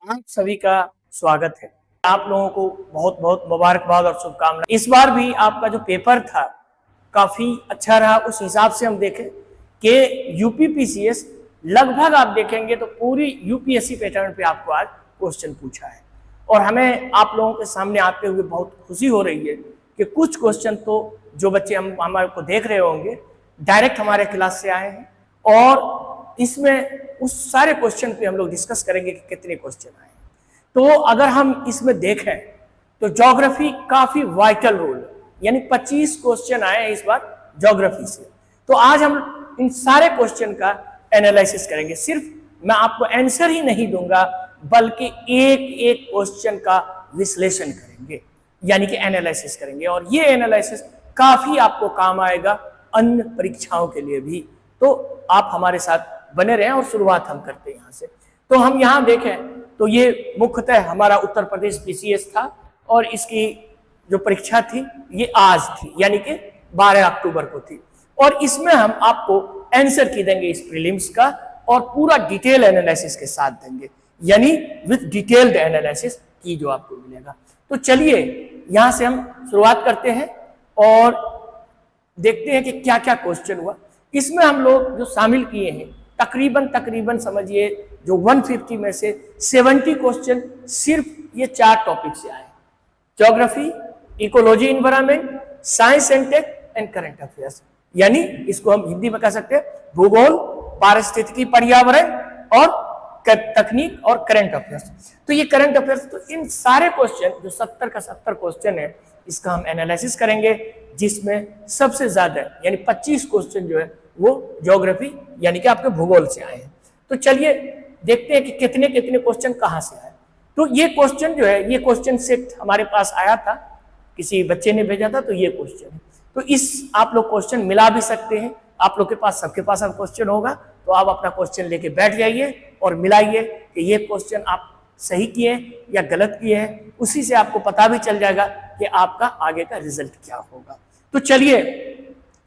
आप सभी का स्वागत है। आप लोगों को बहुत बहुत मुबारकबाद और शुभकामनाएं। इस बार भी आपका जो पेपर था काफी अच्छा रहा। उस हिसाब से हम देखें कि यूपीपीसीएस लगभग आप देखेंगे तो पूरी यूपीएससी पैटर्न पे आपको आज क्वेश्चन पूछा है और हमें आप लोगों के सामने आते हुए बहुत खुशी हो रही है कि कुछ क्वेश्चन तो जो बच्चे हमारे को देख रहे होंगे डायरेक्ट हमारे क्लास से आए हैं और इसमें उस सारे क्वेश्चन पे हम लोग डिस्कस करेंगे कि कितने क्वेश्चन आए। तो अगर हम इसमें देखें तो ज्योग्राफी काफी वाइटल रोल यानी 25 क्वेश्चन आए हैं इस बार ज्योग्राफी से। तो आज हम इन सारे क्वेश्चन का एनालिसिस करेंगे। सिर्फ मैं आपको आंसर ही नहीं दूंगा बल्कि एक एक क्वेश्चन का विश्लेषण करेंगे यानी कि एनालिसिस करेंगे और ये एनालिसिस काफी आपको काम आएगा अन्य परीक्षाओं के लिए भी। तो आप हमारे साथ बने रहें और शुरुआत हम करते हैं यहाँ से। तो हम यहाँ देखें तो ये मुख्यतः हमारा उत्तर प्रदेश पीसीएस था और इसकी जो परीक्षा थी ये आज थी यानी कि 12 अक्टूबर को थी और इसमें हम आपको आंसर की देंगे इस प्रीलिम्स का और पूरा डिटेल एनालिसिस के साथ देंगे यानी विद डिटेल्ड एनालिसिस की जो आपको मिलेगा। तो चलिए यहाँ से हम शुरुआत करते हैं और देखते हैं कि क्या क्या क्वेश्चन हुआ। इसमें हम लोग जो शामिल किए हैं तकरीबन समझिए जो 150 में से 70 क्वेश्चन सिर्फ ये 4 टॉपिक से आए: geography, ecology environment, science and tech and current affairs. यानी इसको हम हिंदी में कह सकते हैं भूगोल, पारिस्थितिकी, पर्यावरण और तकनीक और करंट अफेयर्स। तो ये करंट अफेयर्स, तो इन सारे क्वेश्चन जो 70 का 70 क्वेश्चन है इसका हम एनालिसिस करेंगे जिसमें सबसे ज्यादा यानी 25 क्वेश्चन जो है वो ज्योग्राफी यानी कि आपके भूगोल से आए हैं। तो चलिए देखते हैं कि कितने कितने क्वेश्चन कहाँ से आए। तो ये क्वेश्चन जो है ये क्वेश्चन सेट हमारे पास आया था, किसी बच्चे ने भेजा था, तो ये क्वेश्चन है। तो इस आप लोग क्वेश्चन मिला भी सकते हैं, आप लोग के पास सबके पास अब क्वेश्चन होगा तो आप अपना क्वेश्चन लेके बैठ जाइए और मिलाइए कि ये क्वेश्चन आप सही किए या गलत किए हैं। उसी से आपको पता भी चल जाएगा कि आपका आगे का रिजल्ट क्या होगा। तो चलिए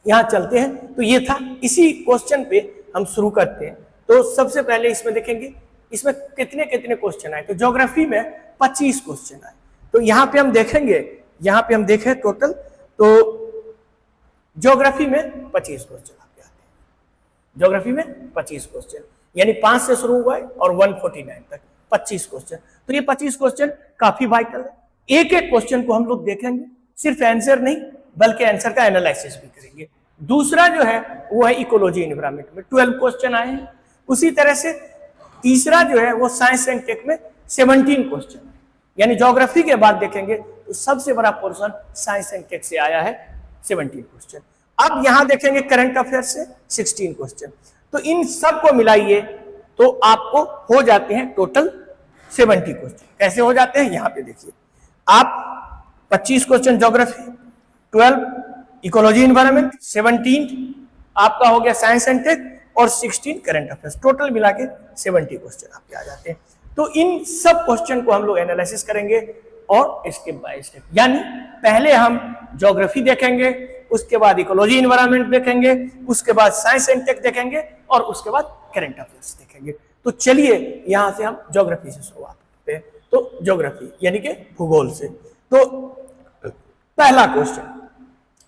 यहाँ चलते हैं। तो ये था, इसी क्वेश्चन पे हम शुरू करते हैं। तो सबसे पहले इसमें देखेंगे इसमें कितने कितने क्वेश्चन आए। तो ज्योग्राफी में 25 क्वेश्चन आए। तो यहाँ पे हम देखेंगे, यहाँ पे हम देखें टोटल तो ज्योग्राफी में 25 क्वेश्चन आपके आते हैं। ज्योग्राफी में 25 क्वेश्चन यानी 5 से शुरू हुआ है और 149 तक 25 क्वेश्चन। तो ये 25 क्वेश्चन काफी वाइटल है। एक एक क्वेश्चन को हम लोग देखेंगे, सिर्फ आंसर नहीं बल्कि आंसर का एनालिसिस भी करेंगे। दूसरा जो है वो है इकोलॉजी एनवायरनमेंट में 12 क्वेश्चन आए हैं। उसी तरह से तीसरा जो है वो साइंस एंड टेक में 17 क्वेश्चन है। यानी ज्योग्राफी के बाद देखेंगे तो सबसे बड़ा पोर्शन साइंस एंड टेक से आया है 17 क्वेश्चन। अब यहां देखेंगे करंट अफेयर से 16 क्वेश्चन। तो इन सब को मिलाइए तो आपको हो जाते हैं टोटल 70 क्वेश्चन। कैसे हो जाते हैं यहाँ पे देखिए आप, 25 क्वेश्चन ज्योग्राफी, 12 इकोलॉजी एनवायरनमेंट, 17 आपका हो गया साइंस एंड टेक और 16 करंट अफेयर्स। टोटल मिला के 70 क्वेश्चन आपके आ जाते हैं। तो इन सब क्वेश्चन को हम लोग एनालिसिस करेंगे और स्टेप बाय स्टेप, यानी पहले हम ज्योग्राफी देखेंगे, उसके बाद इकोलॉजी एनवायरनमेंट देखेंगे, उसके बाद साइंस एंड टेक देखेंगे और उसके बाद करंट अफेयर्स देखेंगे। तो चलिए यहां से हम ज्योग्राफी से शुरुआत करते हैं। तो ज्योग्राफी यानी कि भूगोल से। तो पहला क्वेश्चन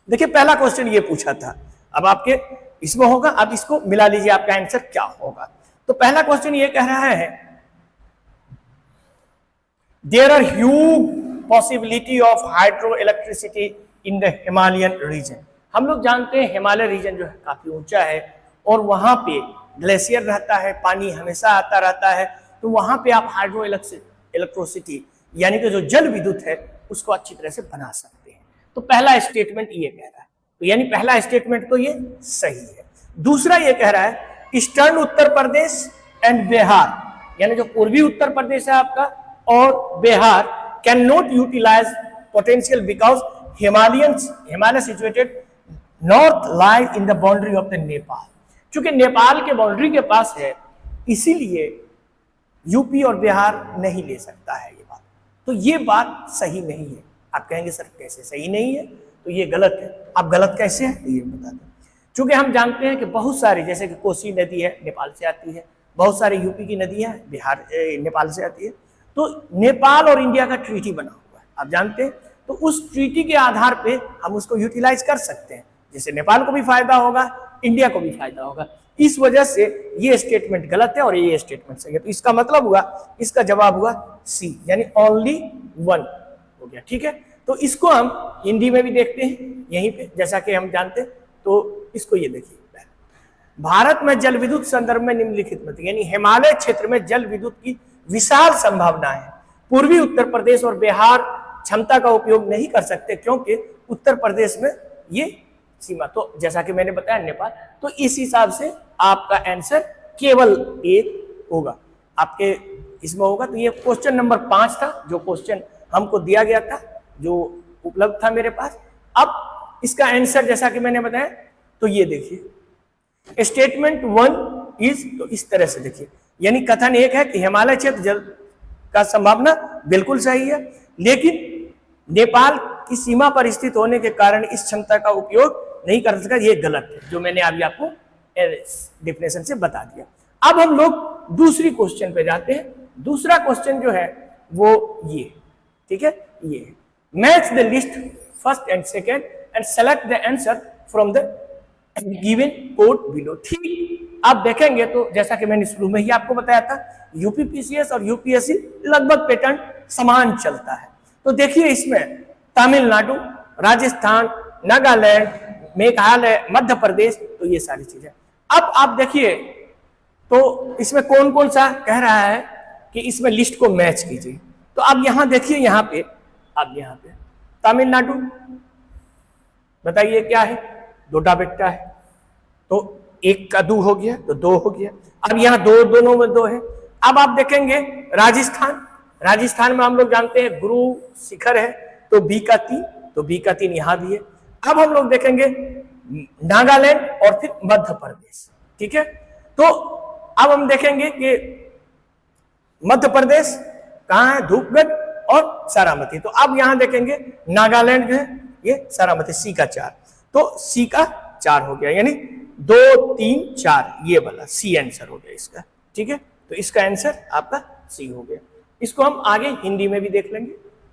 देखिए, पहला क्वेश्चन ये पूछा था, अब आपके इसमें होगा, अब इसको मिला लीजिए आपका आंसर क्या होगा। तो पहला क्वेश्चन ये कह रहा है there are huge possibility of hydroelectricity in the Himalayan region. हम लोग जानते हैं हिमालय रीजन जो है काफी ऊंचा है और वहां पे ग्लेशियर रहता है, पानी हमेशा आता रहता है। तो वहां पे आप हाइड्रो इलेक्ट्रिसिटी यानी कि जो जल विद्युत है उसको अच्छी तरह से बना सकते हैं। तो पहला स्टेटमेंट ये कह रहा है, तो यानी पहला स्टेटमेंट तो ये सही है। दूसरा ये कह रहा है ईस्टर्न उत्तर प्रदेश एंड बिहार यानी जो पूर्वी उत्तर प्रदेश है आपका और Bihar can not utilise potential because Himalaya situated north lie in the boundary of the Nepal. चूंकि नेपाल के बाउंड्री के पास है इसीलिए यूपी और बिहार नहीं ले सकता है ये बात। तो ये बात सही नहीं है। आप कहेंगे सर कैसे सही नहीं है, तो ये गलत है। आप गलत कैसे है तो ये बता दें। चूंकि हम जानते हैं कि बहुत सारी, जैसे कि कोसी नदी है नेपाल से आती है, बहुत सारी यूपी की नदियां बिहार नेपाल से आती है, तो नेपाल और इंडिया का ट्रीटी बना हुआ है, आप जानते हैं। तो उस ट्रीटी के आधार पे हम उसको यूटिलाइज कर सकते हैं, जिससे नेपाल को भी फायदा होगा, इंडिया को भी फायदा होगा। इस वजह से ये स्टेटमेंट गलत है और ये स्टेटमेंट सही है। तो इसका मतलब हुआ, इसका जवाब हुआ सी, यानी ओनली वन हो गया। ठीक है, तो इसको हम हिंदी में भी देखते हैं यहीं पे, जैसा कि हम जानते हैं। तो इसको ये देखिए, भारत में जल विद्युत संदर्भ में निम्नलिखित में, यानी हिमालय क्षेत्र में जल विद्युत की विशाल संभावना है। पूर्वी उत्तर प्रदेश और बिहार क्षमता का उपयोग नहीं कर सकते क्योंकि उत्तर प्रदेश में ये सीमा, तो जैसा कि मैंने बताया नेपाल। तो इस हिसाब से आपका आंसर केवल एक होगा, आपके इसमें होगा। तो ये क्वेश्चन नंबर 5 था, जो क्वेश्चन हमको दिया गया था, जो उपलब्ध था मेरे पास। अब इसका आंसर जैसा कि मैंने बताया, तो ये देखिए स्टेटमेंट 1 इज, तो इस तरह से देखिए, यानी कथन एक है कि हिमालय क्षेत्र जल का संभावना बिल्कुल सही है, लेकिन नेपाल की सीमा पर स्थित होने के कारण इस क्षमता का उपयोग नहीं कर सकता, ये गलत है, जो मैंने अभी आपको डेफिनेशन से बता दिया। अब हम लोग दूसरी क्वेश्चन पे जाते हैं। दूसरा क्वेश्चन जो है वो ये, ठीक है, ये match the list first and second and select the answer from the given code below. ठीक, आप देखेंगे तो जैसा कि मैंने शुरू में ही आपको बताया था, यूपीपीसीएस और यूपीएससी लगभग पैटर्न समान चलता है। तो देखिए इसमें तमिलनाडु, राजस्थान, नागालैंड, मेघालय, मध्य प्रदेश, तो ये सारी चीजें। अब आप देखिए तो इसमें कौन कौन सा कह रहा है कि इसमें लिस्ट को मैच कीजिए। तो अब यहां देखिए, यहां पे अब यहां पे तमिलनाडु, बताइए क्या है, डोडा बेट्टा है, तो एक का 2 हो गया, तो 2 हो गया। अब यहाँ दोनों में 2 है। अब आप देखेंगे राजस्थान, राजस्थान में हम लोग जानते हैं गुरु शिखर है, तो बी का 3, तो बी का 3 यहां भी है। अब हम लोग देखेंगे नागालैंड और फिर मध्य प्रदेश, ठीक है। तो अब हम देखेंगे कि मध्य प्रदेश कहां है, धूपगढ़ और सारामती। तो अब यहां देखेंगे नागालैंड है, ये सारामती, सी का 4, तो सी का 4 हो गया, यानी 2, 3, 4 ये वाला सी आंसर हो गया इसका, ठीक है। तो इसका आंसर आपका सी हो गया। इसको हम आगे हिंदी में भी देख लेंगे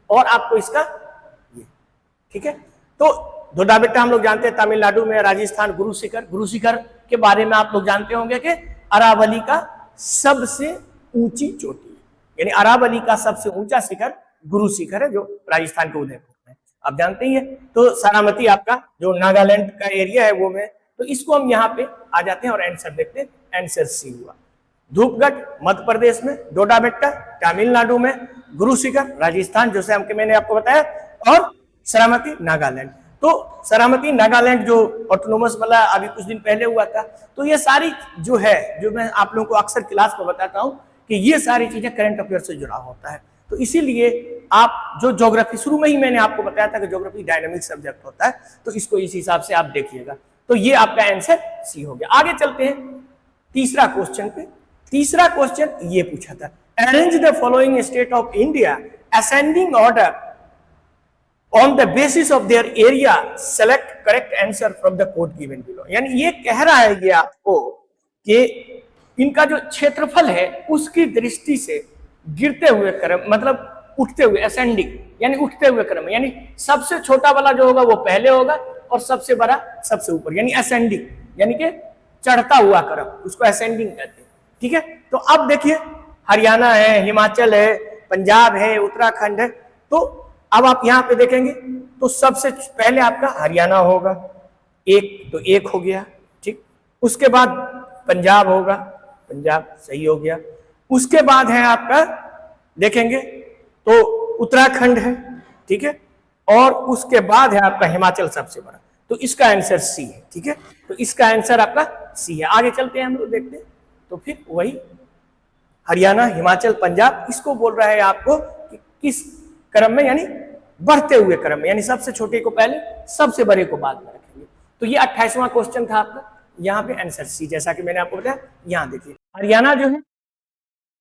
और आपको इसका ये, ठीक है। तो डोडा बेट्टा हम लोग जानते हैं तमिलनाडु में, राजस्थान गुरु शिखर, गुरु शिखर के बारे में आप लोग जानते होंगे कि अरावली का सबसे ऊंची चोटी, यानी अरावली का सबसे ऊंचा शिखर गुरु शिखर है, जो राजस्थान के उदयपुर में, आप जानते ही है। तो सारामती आपका जो नागालैंड का एरिया है वो में, तो इसको हम यहाँ पे आ जाते हैं और आंसर देखते हैं। आंसर सी हुआ। धूपगढ़ मध्य प्रदेश में, डोडा बेट्टा तमिलनाडु में, गुरु शिखर राजस्थान, जैसे मैंने आपको बताया, और सारामती नागालैंड। तो सारामती नागालैंड जो ऑटोनोमस वाला अभी कुछ दिन पहले हुआ था। तो ये सारी जो है, जो मैं आप लोगों को अक्सर क्लास में बताता हूँ कि ये सारी चीजें करंट अफेयर से जुड़ा होता है। तो इसीलिए आप जो ज्योग्राफी, शुरू में ही मैंने आपको बताया था कि ज्योग्राफी डायनामिक सब्जेक्ट होता है, तो इसको इस हिसाब से आप देखिएगा। तो ये आपका आंसर सी हो गया। आगे चलते हैं तीसरा क्वेश्चन पे। तीसरा क्वेश्चन ये पूछा था, arrange the following state of India ascending order on the basis of their area, select correct answer from the code given below. यानी ये कह रहा है ये आपको कि इनका जो क्षेत्रफल है उसकी दृष्टि से गिरते हुए क्रम, मतलब उठते हुए, असेंडिंग यानी उठते हुए क्रम, यानी सबसे छोटा वाला जो होगा वो पहले होगा और सबसे बड़ा सबसे ऊपर, यानी असेंडिंग, यानी कि चढ़ता हुआ क्रम, उसको असेंडिंग कहते हैं, ठीक है। तो अब देखिए हरियाणा है, हिमाचल है, पंजाब है, उत्तराखंड है। तो अब आप यहाँ पे देखेंगे तो सबसे पहले आपका हरियाणा होगा, एक, तो एक हो गया, ठीक। उसके बाद पंजाब होगा, पंजाब सही हो गया। उसके बाद है आपका देखेंगे तो उत्तराखंड है, ठीक है। और उसके बाद है आपका हिमाचल सबसे बड़ा, तो इसका आंसर सी है, ठीक है। तो इसका आंसर आपका सी है। आगे चलते हैं हम लोग, देखते हैं। तो फिर वही हरियाणा, हिमाचल, पंजाब, इसको बोल रहा है आपको कि किस क्रम में, यानी बढ़ते हुए क्रम में, यानी सबसे छोटे को पहले, सबसे बड़े को बाद में रखेंगे। तो ये 28वां क्वेश्चन था आपका, यहाँ पे आंसर सी, जैसा कि मैंने आपको बताया। यहाँ देखिए हरियाणा जो है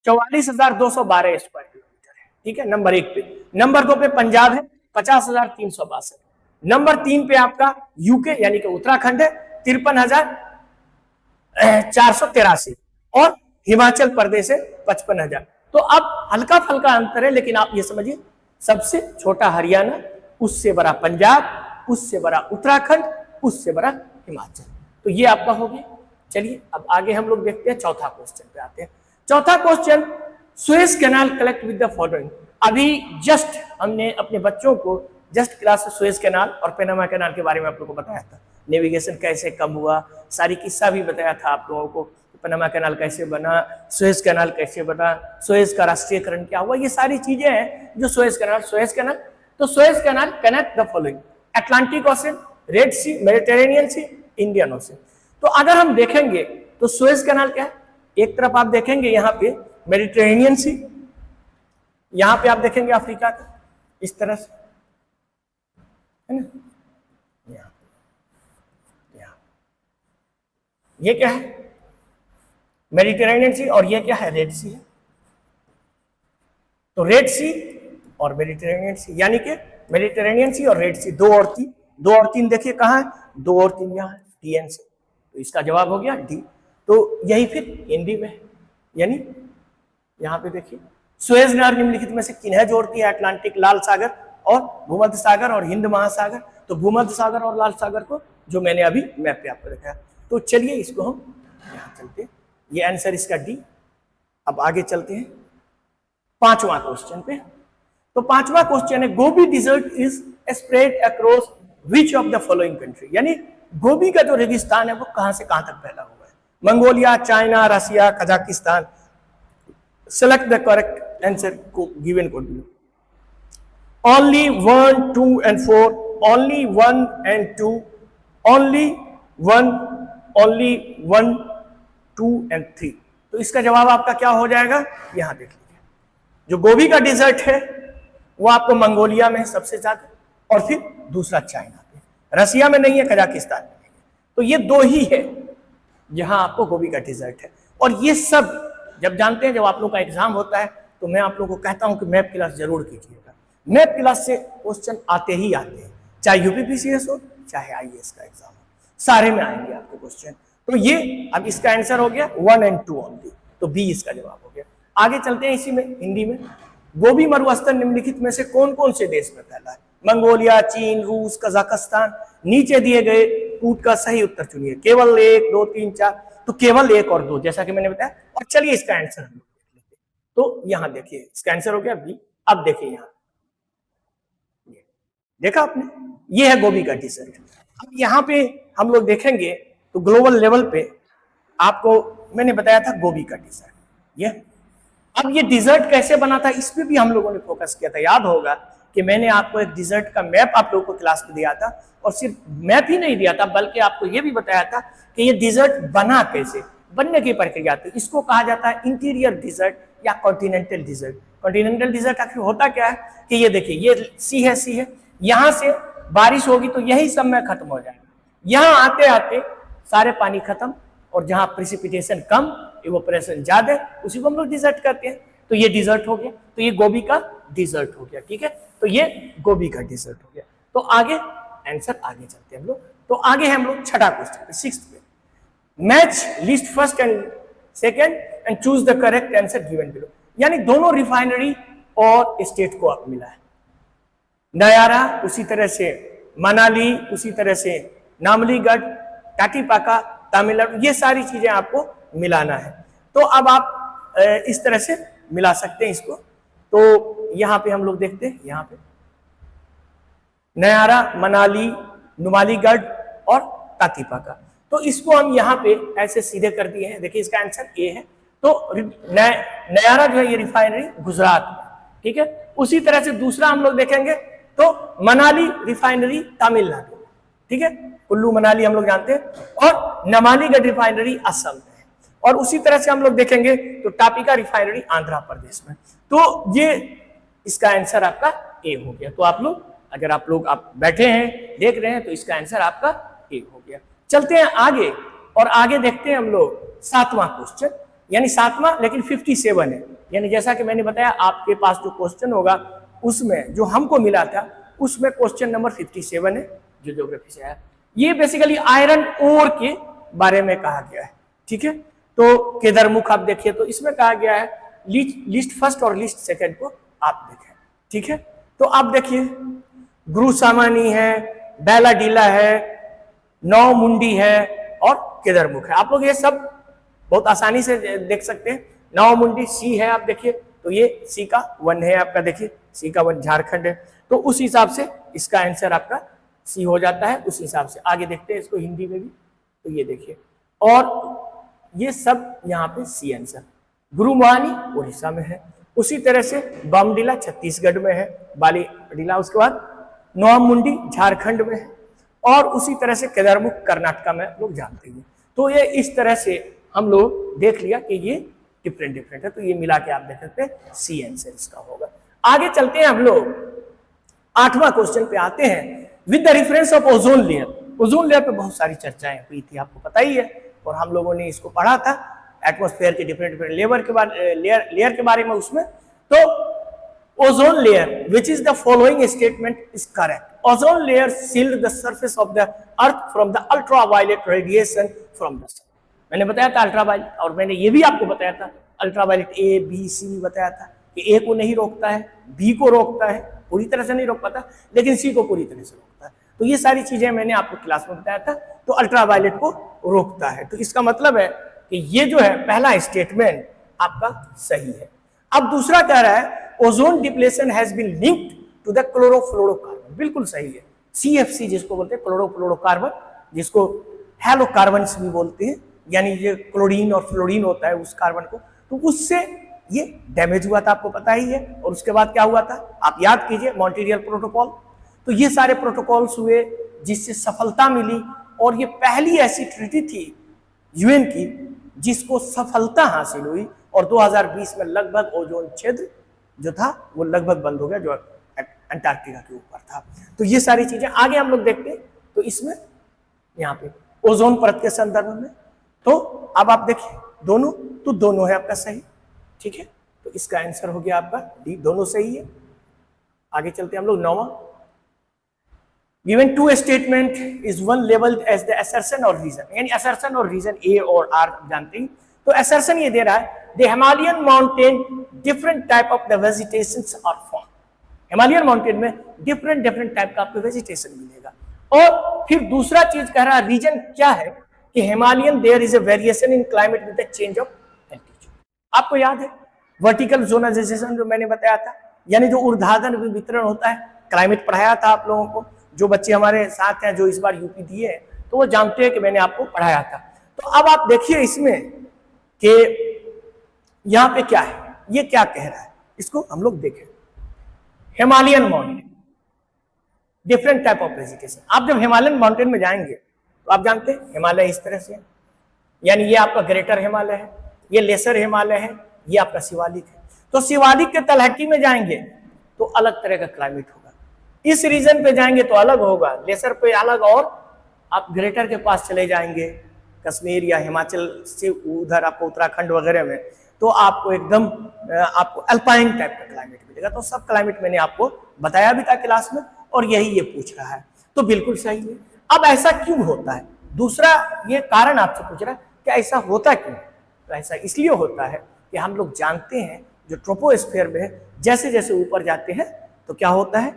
44,212 स्क्वायर किलोमीटर है, ठीक है, नंबर 1 पे। नंबर 2 पे पंजाब है 50,362। नंबर 3 पे आपका यूके यानी कि उत्तराखंड है 53,483 और हिमाचल प्रदेश है 55,000। तो अब हल्का फल्का अंतर है, लेकिन आप ये समझिए सबसे छोटा हरियाणा, उससे बड़ा पंजाब, उससे बड़ा उत्तराखंड, उससे बड़ा हिमाचल। तो ये आपका हो गया। चलिए अब आगे हम लोग देखते हैं, चौथा क्वेश्चन पे आते हैं। चौथा question, Suez canal collect with the following. अभी जस्ट हमने अपने बच्चों को जस्ट क्लास में सुएज कैनाल और पनामा कैनाल के बारे में आप लोगों को बताया था, नेविगेशन कैसे कम हुआ, सारी किस्सा भी बताया था आप लोगों को, पनामा कैनाल कैसे बना, सुएज कैनाल कैसे बना, सुएज का राष्ट्रीयकरण क्या हुआ, ये सारी चीजें हैं जो सुएज कैनाल। तो Suez canal connect the following, Atlantic ocean, red sea, Mediterranean sea, Indian ocean. तो अगर हम देखेंगे तो सुएज कैनाल क्या है, एक तरफ आप देखेंगे यहाँ पे मेडिटेरेनियन सी, यहाँ पे आप देखेंगे अफ्रीका का इस तरह से, है ना, यहाँ ये क्या है मेडिटेरेनियन सी, और ये क्या है रेड सी है। तो रेड सी और मेडिटेरेनियन सी, यानी कि मेडिटेरेनियन सी और रेड सी, दो और तीन देखिए कहाँ है, 2 और 3 यहाँ है, टीएन से। तो इसका जवाब हो गया डी। तो यही फिर हिंदी में, यानी यहाँ पे देखिए सुएज नहर निम्नलिखित में से किन्हें जोड़ती है, अटलांटिक, लाल सागर और भूमध्य सागर और हिंद महासागर। तो भूमध्य सागर और लाल सागर को जो मैंने अभी मैप पे आपको दिखाया। तो चलिए इसको हम यहाँ चलते हैं, ये आंसर इसका डी। अब आगे चलते हैं 5वां क्वेश्चन पे। तो 5वां क्वेश्चन है, Gobi desert is spread across which of the following country, यानी गोबी का जो रेगिस्तान है वो कहां से कहां तक फैला हुआ है, Mongolia, China, Russia, Kazakhstan. Select the correct answer को गिवन को दियो। Only 1, 2 and 4, only 1 and 2, only 1, 2 and 3। तो इसका जवाब आपका क्या हो जाएगा, यहां देख लीजिए, जो गोबी का डिजर्ट है वो आपको मंगोलिया में सबसे ज्यादा, और फिर दूसरा चाइना पे, रसिया में नहीं है, कजाकिस्तान में नहीं है। तो ये 2 ही है जहां आपको गोबी का डिजर्ट है। और ये सब जब जानते हैं, जब आप लोग का एग्जाम होता है तो मैं आप लोगों को कहता हूं कि मैप क्लास जरूर कीजिएगा। मैप क्लास से क्वेश्चन आते ही आते हैं, चाहे यूपीपीसीएस हो चाहे आईएएस का एग्जाम हो, सारे में आएंगे आपके क्वेश्चन। तो ये अब इसका आंसर हो गया 1 and 2 ओनली, तो बी इसका जवाब हो गया। आगे चलते हैं इसी में हिंदी में। गोबी मरुस्थल निम्नलिखित में से कौन कौन से देश में फैला है, मंगोलिया, चीन, रूस, कजाकिस्तान। नीचे दिए गए कूट का सही उत्तर चुनिए, केवल 1, 2, 3, 4। तो केवल 1 और 2 जैसा कि मैंने बताया। और चलिए इसका आंसर हम लोग, तो यहां देखिए इसका आंसर हो गया बी। अब देखिए यहां, देखा आपने, ये है गोबी का डिजर्ट। अब यहाँ पे हम लोग देखेंगे तो ग्लोबल लेवल पे आपको मैंने बताया था गोबी का डिजर्ट ये। अब ये डिजर्ट कैसे बना था इस पे भी हम लोगों ने फोकस किया था। याद होगा कि मैंने आपको एक डिजर्ट का मैप आप लोगों को क्लास में दिया था, और सिर्फ मैप ही नहीं दिया था बल्कि आपको ये भी बताया था कि ये डिजर्ट बना कैसे, बनने की प्रक्रिया थी। इसको कहा जाता है इंटीरियर डिजर्ट या कॉन्टिनेंटल डिजर्ट। कॉन्टिनेंटल डिजर्ट आखिर होता क्या है कि ये देखिए, ये सी है, यहां से बारिश होगी तो यही सब में खत्म हो जाएगा, यहां आते आते सारे पानी खत्म, और जहां प्रेसिपिटेशन कम, इवोपरेशन ज्यादा, उसी को हम लोग डिजर्ट कहते हैं। तो ये डिजर्ट हो गया, तो ये गोबी का डिजर्ट हो गया, ठीक है। तो ये गोबी का डिजर्ट हो गया। तो आगे आंसर, आगे चलते हैं हम लोग। तो आगे हम लोग छठा क्वेश्चन, 6th पे, match list first and second and choose the correct answer given below. यानी दोनों रिफाइनरी और स्टेट को आप मिला है, नयारा, उसी तरह से मनाली, उसी तरह से नामलीगढ़, टाटीपाका, तमिलनाडु, ये सारी चीजें आपको मिलाना है। तो अब आप इस तरह से मिला सकते हैं इसको। तो यहां पे हम लोग देखते हैं, यहां पे नयारा, मनाली, नुमालीगढ़ और टाटीपाका। तो इसको हम यहाँ पे ऐसे सीधे कर दिए हैं। देखिए इसका आंसर ए है। तो नयारा जो है ये रिफाइनरी गुजरात में, ठीक है। उसी तरह से दूसरा हम लोग देखेंगे तो मनाली रिफाइनरी तमिलनाडु, ठीक है, कुल्लू मनाली हम लोग जानते हैं, और नमालीगढ़ रिफाइनरी असम में है। और उसी तरह से हम लोग देखेंगे तो टापिका रिफाइनरी आंध्र प्रदेश में। तो ये इसका आंसर आपका ए हो गया। तो आप लोग, अगर आप लोग आप बैठे हैं देख रहे हैं, तो इसका आंसर आपका ए हो गया। चलते हैं आगे, और आगे देखते हैं हम लोग 7वां क्वेश्चन, यानी 7वां लेकिन 57 है। यानी जैसा कि मैंने बताया आपके पास जो क्वेश्चन होगा उसमें जो हमको मिला था उसमें क्वेश्चन नंबर 57 है जो ज्योग्राफी से आया। ये बेसिकली आयरन ओर के बारे में कहा गया है, ठीक है। तो केदारमुख आप देखिए, तो इसमें कहा गया है लिस्ट फर्स्ट और लिस्ट सेकंड को आप देखें, ठीक है। तो आप देखिए गुरु सामानी है, बैला डीला है, नौ मुंडी है और केदारमुख है। आप लोग ये सब बहुत आसानी से देख सकते हैं। नौ मुंडी सी है, आप देखिए तो ये सी का 1 है आपका, देखिए सी का 1 झारखंड है, तो उस हिसाब से इसका आंसर आपका सी हो जाता है। उस हिसाब से आगे देखते हैं इसको हिंदी में भी, तो ये देखिए, और ये सब यहाँ पे सी आंसर। गुरु मुहानी उड़ीसा में है, उसी तरह से बमडीला छत्तीसगढ़ में है, बाली डीला उसके बाद नौ मुंडी झारखंड में है, और उसी तरह से केदारमुख कर्नाटका में लोग जानते हैं। तो ये इस तरह से हम लोग देख लिया कि ये डिफरेंट है, तो ये मिला के आप देख सकते हैं सी आंसर इसका होगा। आगे चलते हैं हम लोग 8वां क्वेश्चन पे आते हैं। With the reference of ozone layer, ozone layer पे बहुत सारी चर्चाएं हुई थी, आपको पता ही है, और हम लोगों ने इसको पढ़ा था एटमॉस्फेयर के डिफरेंट लेयर के बारे लेयर के बारे में उसमें। तो ozone layer which is the following statement is correct. Ozone layer sealed the surface of the earth from the ultraviolet radiation from the sun. मैंने बताया था अल्ट्रावायलेट, और मैंने ये भी आपको बताया था अल्ट्रावायलेट ए बी सी बताया था कि ए को नहीं रोकता है, बी को रोकता है, पूरी तरह से नहीं रोक पाता, लेकिन सी को पूरी तरह से रोकता है। तो ये सारी चीजें मैंने आपको क्लास में बताया था। तो अल्ट्रावायलेट को रोकता है, तो इसका मतलब है कि ये जो है पहला स्टेटमेंट आपका सही है। अब दूसरा कह रहा है ozone depletion has been linked to the chlorofluorocarbon, बिल्कुल सही है। CFC जिसको बोलते हैं क्लोरोफ्लोरोकार्बन, जिसको हैलोकार्बन्स भी बोलते हैं, यानी ये क्लोरीन और फ्लोरीन होता है उस कार्बन को, तो उससे ये डैमेज हुआ था, आपको पता ही है। और उसके बाद क्या हुआ था आप याद कीजिए, मॉन्ट्रियल प्रोटोकॉल। तो ये सारे प्रोटोकॉल्स हुए जिससे सफलता मिली, और ये पहली ऐसी ट्रीटी थी UN की जिसको सफलता हासिल हुई, और 2020 में लगभग ओजोन क्षेत्र जो था वो लगभग बंद हो गया, जो अंटार्कटिका के ऊपर था। तो ये सारी चीजें आगे हम लोग देखते हैं। तो इसमें यहाँ पे ओजोन परत के संदर्भ में, तो अब आप देखिए दोनों, तो दोनों है आपका सही, ठीक है। तो इसका आंसर हो गया आपका डी, दोनों सही है। आगे चलते हैं हम लोग 9वां। Given two statement is one labelled as the assertion और रीजन, यानी असर्शन और रीजन ए और आर जानते हैं। तो असर्शन ये दे रहा है the Himalayan mountain different type of the vegetations are form. Himalayan mountain में डिफरेंट टाइप का आपको वेजिटेशन मिलेगा। और फिर दूसरा चीज कह रहा है रीजन क्या है कि Himalayan there is a variation in climate with the change of altitude. आपको याद है वर्टिकल जोनाइजेशन जो मैंने बताया था, यानी जो ऊर्ध्वाधर वितरण होता है, क्लाइमेट पढ़ाया था आप लोगों को। जो बच्चे हमारे साथ हैं जो इस बार यूपी दिए हैं, तो वो जानते हैं कि मैंने आपको पढ़ाया था। तो अब आप देखिए इसमें कि यहां पे क्या है, ये क्या कह रहा है, इसको हम लोग देखें। Himalayan mountain different type of vegetation. आप जब हिमालयन माउंटेन में जाएंगे तो आप जानते हैं हिमालय इस तरह से है, यानी ये आपका ग्रेटर हिमालय है, ये लेसर हिमालय है, ये आपका शिवालिक है। तो शिवालिक के तलहटी में जाएंगे तो अलग तरह का क्लाइमेट होगा, इस रीजन पे जाएंगे तो अलग होगा, लेसर पे अलग, और आप ग्रेटर के पास चले जाएंगे कश्मीर या हिमाचल से उधर आपको उत्तराखंड वगैरह में, तो आपको एकदम आपको अल्पाइन टाइप का क्लाइमेट मिलेगा। तो सब क्लाइमेट मैंने आपको बताया भी था क्लास में, और यही ये पूछ रहा है, तो बिल्कुल सही है। अब ऐसा क्यों होता है, दूसरा ये कारण आपसे पूछ रहा है कि ऐसा होता क्यों। तो ऐसा इसलिए होता है कि हम लोग जानते हैं जो ट्रोपोस्फीयर में है, जैसे जैसे ऊपर जाते हैं तो क्या होता है,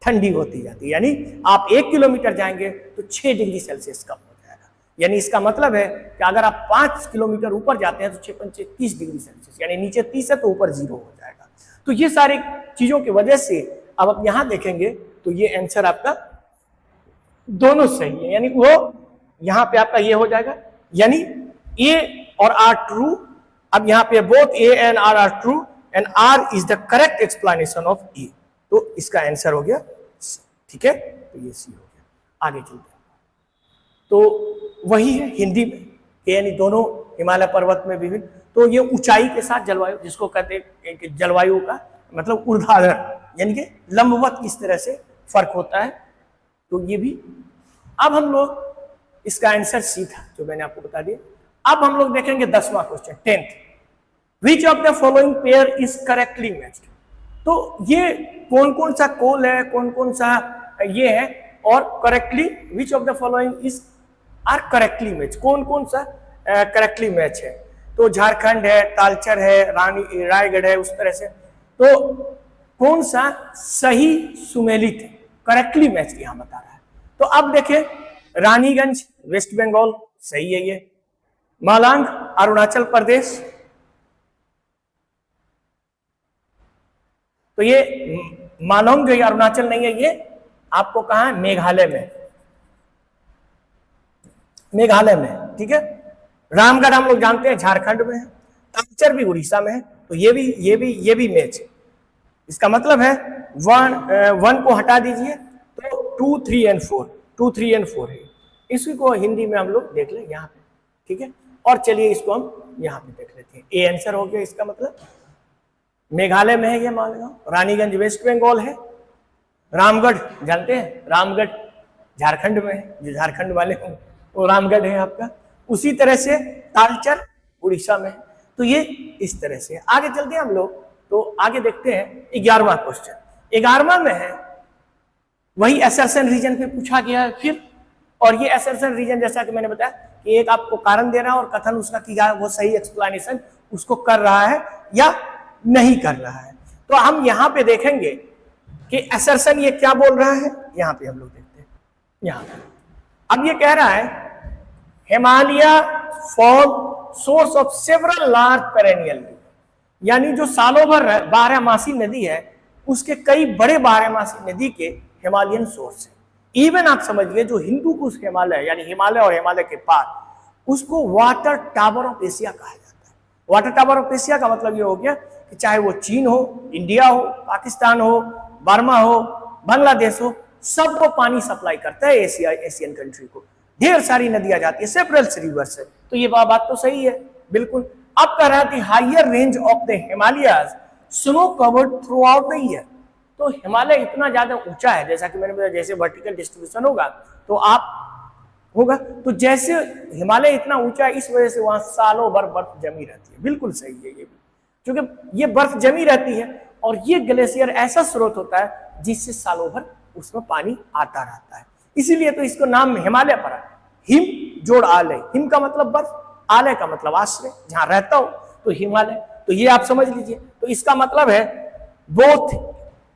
ठंडी होती जाती है। यानी आप 1 किलोमीटर जाएंगे तो 6 डिग्री सेल्सियस कम हो जाएगा। यानी इसका मतलब है कि अगर आप 5 किलोमीटर ऊपर जाते हैं तो 6 पंचे 30 डिग्री सेल्सियस, यानी नीचे 30 है तो ऊपर 0 हो जाएगा। तो ये सारी चीजों की वजह से अब आप यहां देखेंगे तो ये आंसर आपका दोनों सही है, यानी वो यहां पे आपका ये हो जाएगा, यानी ए और आर ट्रू। अब यहां पे both A and R true and R is the correct explanation of A. तो इसका आंसर हो गया सी, ठीक है। तो ये सी हो गया। आगे चलते हैं, तो वही है हिंदी में कि यानी दोनों हिमालय पर्वत में विभिन्न, तो ये ऊंचाई के साथ जलवायु, जिसको कहते हैं कि जलवायु का मतलब ऊर्ध्वाधर यानी कि लंबवत इस तरह से फर्क होता है। तो ये भी, अब हम लोग इसका आंसर सी था जो मैंने आपको बता दिया। अब हम लोग देखेंगे 10वां question 10th, which of the following pair is correctly matched. तो ये कौन कौन सा कोल है, कौन कौन सा ये है, और correctly which of the following is are correctly match, कौन कौन सा करेक्टली मैच है। तो झारखंड है, तालचर है, रायगढ़ है, उस तरह से। तो कौन सा सही सुमेलित है, करेक्टली मैच यहां बता रहा है। तो अब देखें, रानीगंज वेस्ट बंगाल सही है ये, मालांग अरुणाचल प्रदेश, तो ये मालोंग जो अरुणाचल नहीं है, ये आपको कहा मेघालय में, मेघालय में, ठीक है। रामगढ़ हम लोग जानते हैं झारखंड में है, तालचर भी उड़ीसा में है, तो ये भी मैच है। इसका मतलब है वन को हटा दीजिए तो 2, 3 और 4, 2, 3 और 4 है। इसी को हिंदी में हम लोग देख लें यहाँ पे, ठीक है। और चलिए इसको हम यहाँ पे देख लेते हैं। ए आंसर हो गया इसका मतलब, मेघालय में है ये मालेगांव, रानीगंज वेस्ट बंगाल है, रामगढ़ जानते हैं, रामगढ़ झारखंड में है, जो झारखंड वाले हों वो रामगढ़ है आपका। उसी तरह से तालचर उड़ीसा में है। तो ये इस तरह से आगे चलते हैं हम लोग। तो आगे देखते हैं 11वां क्वेश्चन। 11वां में है वही असर्शन रीजन पे पूछा गया है फिर, और ये असर्शन रीजन जैसा कि मैंने बताया कि एक आपको कारण दे रहा है और कथन उसका किया वो सही एक्सप्लेनेशन उसको कर रहा है या नहीं कर रहा है। तो हम यहाँ पे देखेंगे कि असर्शन ये क्या बोल रहा है, यहाँ पे हम लोग देखते हैं। यहाँ पे अब ये कह रहा है Himalaya form source of several large perennial, यानी जो सालों भर 12मासी नदी है उसके कई बड़े 12मासी नदी के हिमालयन सोर्स है। इवन आप समझिए जो हिंदू कुश हिमालय यानी हिमालय और हिमालय के पार, उसको वाटर टावर ऑफ एशिया कहा जाता है। वाटर टावर ऑफ एशिया का मतलब ये हो गया कि चाहे वो चीन हो, इंडिया हो, पाकिस्तान हो, बर्मा हो, बांग्लादेश हो, सबको पानी सप्लाई करता है एशियन कंट्री को। ढेर सारी नदियां जाती है, सेवरल रिवर्स है। तो ये बात तो सही है बिल्कुल। अब कह रहा है higher range of the Himalayas snow covered through out the year. तो हिमालय इतना ज्यादा ऊंचा है, जैसा कि मैंने बताया, जैसे वर्टिकल डिस्ट्रीब्यूशन होगा तो आप होगा, तो जैसे हिमालय इतना ऊंचा है इस वजह से वहां सालों भर बर्फ जमी रहती है। बिल्कुल सही है ये भी, क्योंकि ये बर्फ जमी रहती है और ये ग्लेशियर ऐसा स्रोत होता है जिससे सालों भर उसमें पानी आता रहता है। इसीलिए तो इसको नाम हिमालय पड़ा। हिम जोड़ आलय, हिम का मतलब बर्फ, आलय का मतलब आश्रय, जहां रहता हो तो हिमालय। तो ये आप समझ लीजिए। तो इसका मतलब है both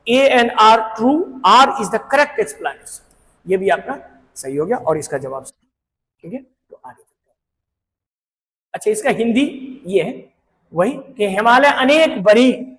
A and R true, R is the correct explanation. ये भी आपका सही हो गया और इसका जवाब सही, ठीक है। तो आगे चलते हैं। अच्छा, इसका हिंदी ये है वही कि हिमालय अनेक बड़ी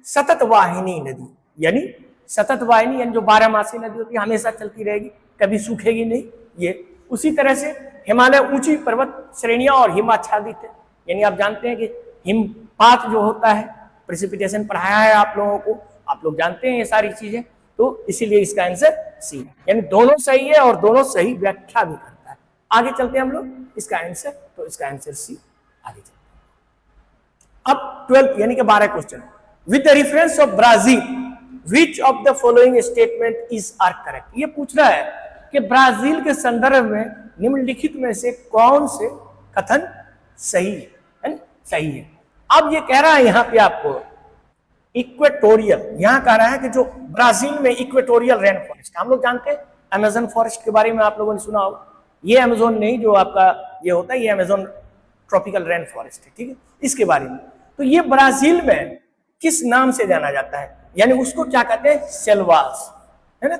सतत वाहिनी नदी, यानी सतत वाहिनी यानी जो 12मासी नदी होती है, हमेशा चलती रहेगी, कभी सूखेगी नहीं। ये उसी तरह से हिमालय ऊंची पर्वत श्रेणियां और हिमाच्छादित है, यानी आप जानते हैं कि हिमपात जो होता है, प्रेसिपिटेशन पढ़ाया है आप लोगों को, आप लोग जानते हैं ये सारी चीजें। तो इसीलिए इसका आंसर सी है, यानी दोनों सही है और दोनों सही व्याख्या भी करता है। आगे चलते हैं हम लोग इसका आंसर, तो इसका आंसर सी। आगे चलते हैं अब 12 यानी कि 12 question. With the reference of Brazil which of the following statement is are correct. ये पूछ रहा है कि ब्राजील के संदर्भ में निम्नलिखित में से कौन से कथन सही है, सही है। अब ये कह रहा है यहाँ पे आपको इक्वेटोरियल, यहां कह रहा है कि जो ब्राजील में इक्वेटोरियल रेन फॉरेस्ट, हम लोग जानते हैं अमेजन फॉरेस्ट के बारे में आप लोगों ने सुना होगा। ये अमेजोन नहीं जो आपका ये होता है, ये अमेजोन ट्रॉपिकल रेन फॉरेस्ट है, ठीक है, इसके बारे में। तो ये ब्राजील में किस नाम से जाना जाता है, यानी उसको क्या कहते हैं, सेल्वास, है ना।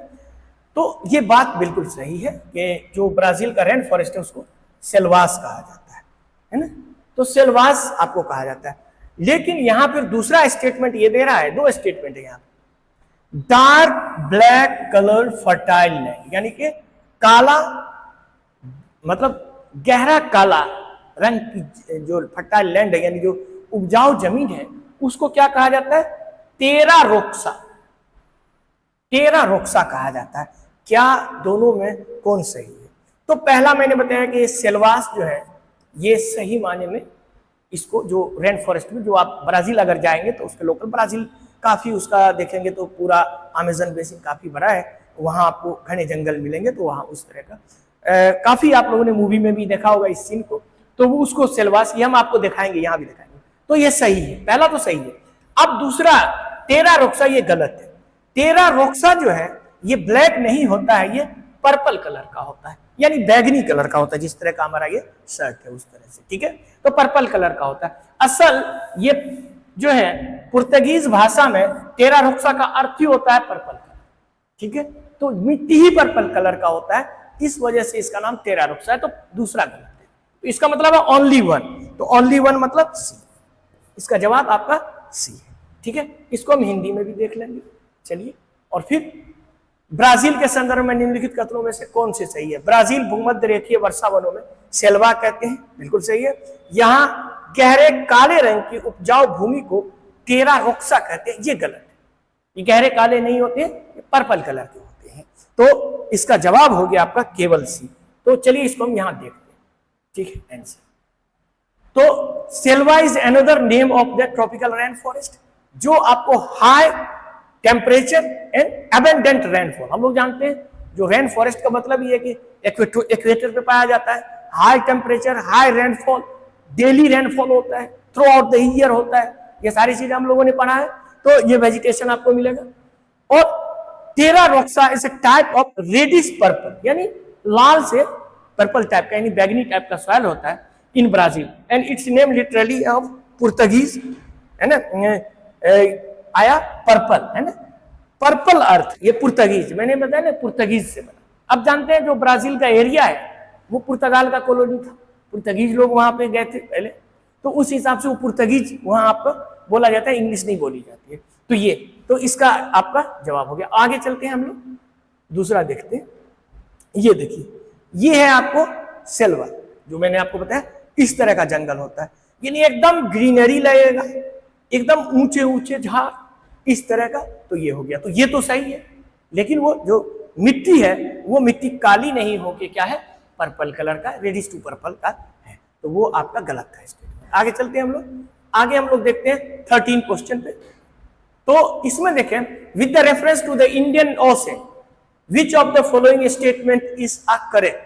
तो ये बात बिल्कुल सही है कि जो ब्राजील का रेन फॉरेस्ट है उसको सेल्वास कहा जाता है ना। तो सेल्वास आपको कहा जाता है। लेकिन यहां पर दूसरा स्टेटमेंट ये दे रहा है, दो स्टेटमेंट है यहां पर। Dark black coloured fertile land, यानी कि काला मतलब गहरा काला रंग की जो फर्टाइल लैंड है, यानी जो उपजाऊ जमीन है, उसको क्या कहा जाता है, टेरा रोक्सा, टेरा रोक्सा कहा जाता है। क्या दोनों में कौन सही है? तो पहला मैंने बताया कि सेल्वास जो है ये सही माने में इसको जो रेन फॉरेस्ट में जो आप ब्राजील अगर जाएंगे तो उसके लोकल ब्राजील काफी उसका देखेंगे तो पूरा अमेजन बेसिन काफी बड़ा है, वहां आपको घने जंगल मिलेंगे। तो वहां उस तरह का काफी आप लोगों ने मूवी में भी देखा होगा इस सीन को, तो वो उसको सेल्वास, ये हम आपको दिखाएंगे, यहाँ भी दिखाएंगे। तो ये सही है, पहला तो सही है। अब दूसरा टेरा रोक्सा, ये गलत है। टेरा रोक्सा जो है ये ब्लैक नहीं होता है, ये पर्पल कलर का होता है। यानी बैगनी कलर का होता है, जिस तरह का हमारा ये शर्ट है उस तरह से, ठीक है। तो पर्पल कलर का होता है। असल ये जो है पुर्तगीज भाषा में टेरा रोक्सा का अर्थ ही होता है पर्पल कलर, ठीक है। तो मिट्टी ही पर्पल कलर का होता है, इस वजह से इसका नाम टेरा रोक्सा है। तो दूसरा गलत है। तो इसका मतलब है ओनली वन, तो ओनली वन मतलब सी, इसका जवाब आपका सी है, ठीक है। इसको हम हिंदी में भी देख लेंगे, चलिए। और फिर ब्राजील के संदर्भ में निम्नलिखित कथनों में से कौन से सही है? ब्राजील भूमध्य रेखीय वर्षा वनों में सेल्वा कहते हैं, बिल्कुल सही है। यहाँ गहरे काले रंग की उपजाऊ भूमि को टेरा रोक्सा कहते हैं, ये गलत है। ये गहरे काले नहीं होते, ये पर्पल कलर के होते हैं। तो इसका जवाब हो गया आपका केवल सी। तो चलिए इसको हम यहां देखते हैं, ठीक है। आंसर तो Selva is another name of the tropical rain forest, जो आपको high temperature and abundant rainfall, हम लोग जानते हैं जो रेन फॉरेस्ट का मतलब ये है कि इक्वेटर पे पाया जाता है, high temperature, high rainfall, daily rainfall होता है, थ्रू आउट द ईयर होता है, ये सारी चीजें हम लोगों ने पढ़ा है। तो ये वेजिटेशन आपको मिलेगा। और terra rossa is a type of reddish purple, यानी लाल से पर्पल टाइप का, यानी बैगनी टाइप का सॉइल होता है in Brazil, and it's name literally of Portuguese, है ना, आया पर्पल, है ना, पर्पल अर्थ, ये पुर्तगीज, मैंने बताया ना पुर्तगीज से बना। अब जानते हैं जो ब्राजील का एरिया है वो पुर्तगाल का कॉलोनी था, पुर्तगीज लोग वहां पे गए थे पहले, तो उस हिसाब से वो पुर्तगीज वहां आपका बोला जाता है, इंग्लिश नहीं बोली जाती है। तो ये, तो इसका आपका जवाब हो गया। आगे चलते हैं हम लोग, दूसरा देखते हैं। ये देखिए, ये है आपको सेल्वा, जो मैंने आपको बताया इस तरह का जंगल होता है, यानी एकदम ग्रीनरी लगेगा, एकदम ऊंचे ऊंचे झाड़ इस तरह का। तो ये हो गया, तो ये तो सही है, लेकिन वो जो मिट्टी है वो मिट्टी काली नहीं होके क्या है, पर्पल कलर का, रेडिश टू पर्पल का है, तो वो आपका गलत था स्टेटमेंट। आगे चलते हैं हम लोग, आगे हम लोग देखते हैं 13 क्वेश्चन पे। तो इसमें देखें, with the reference to the Indian ocean which of the following statement is a correct?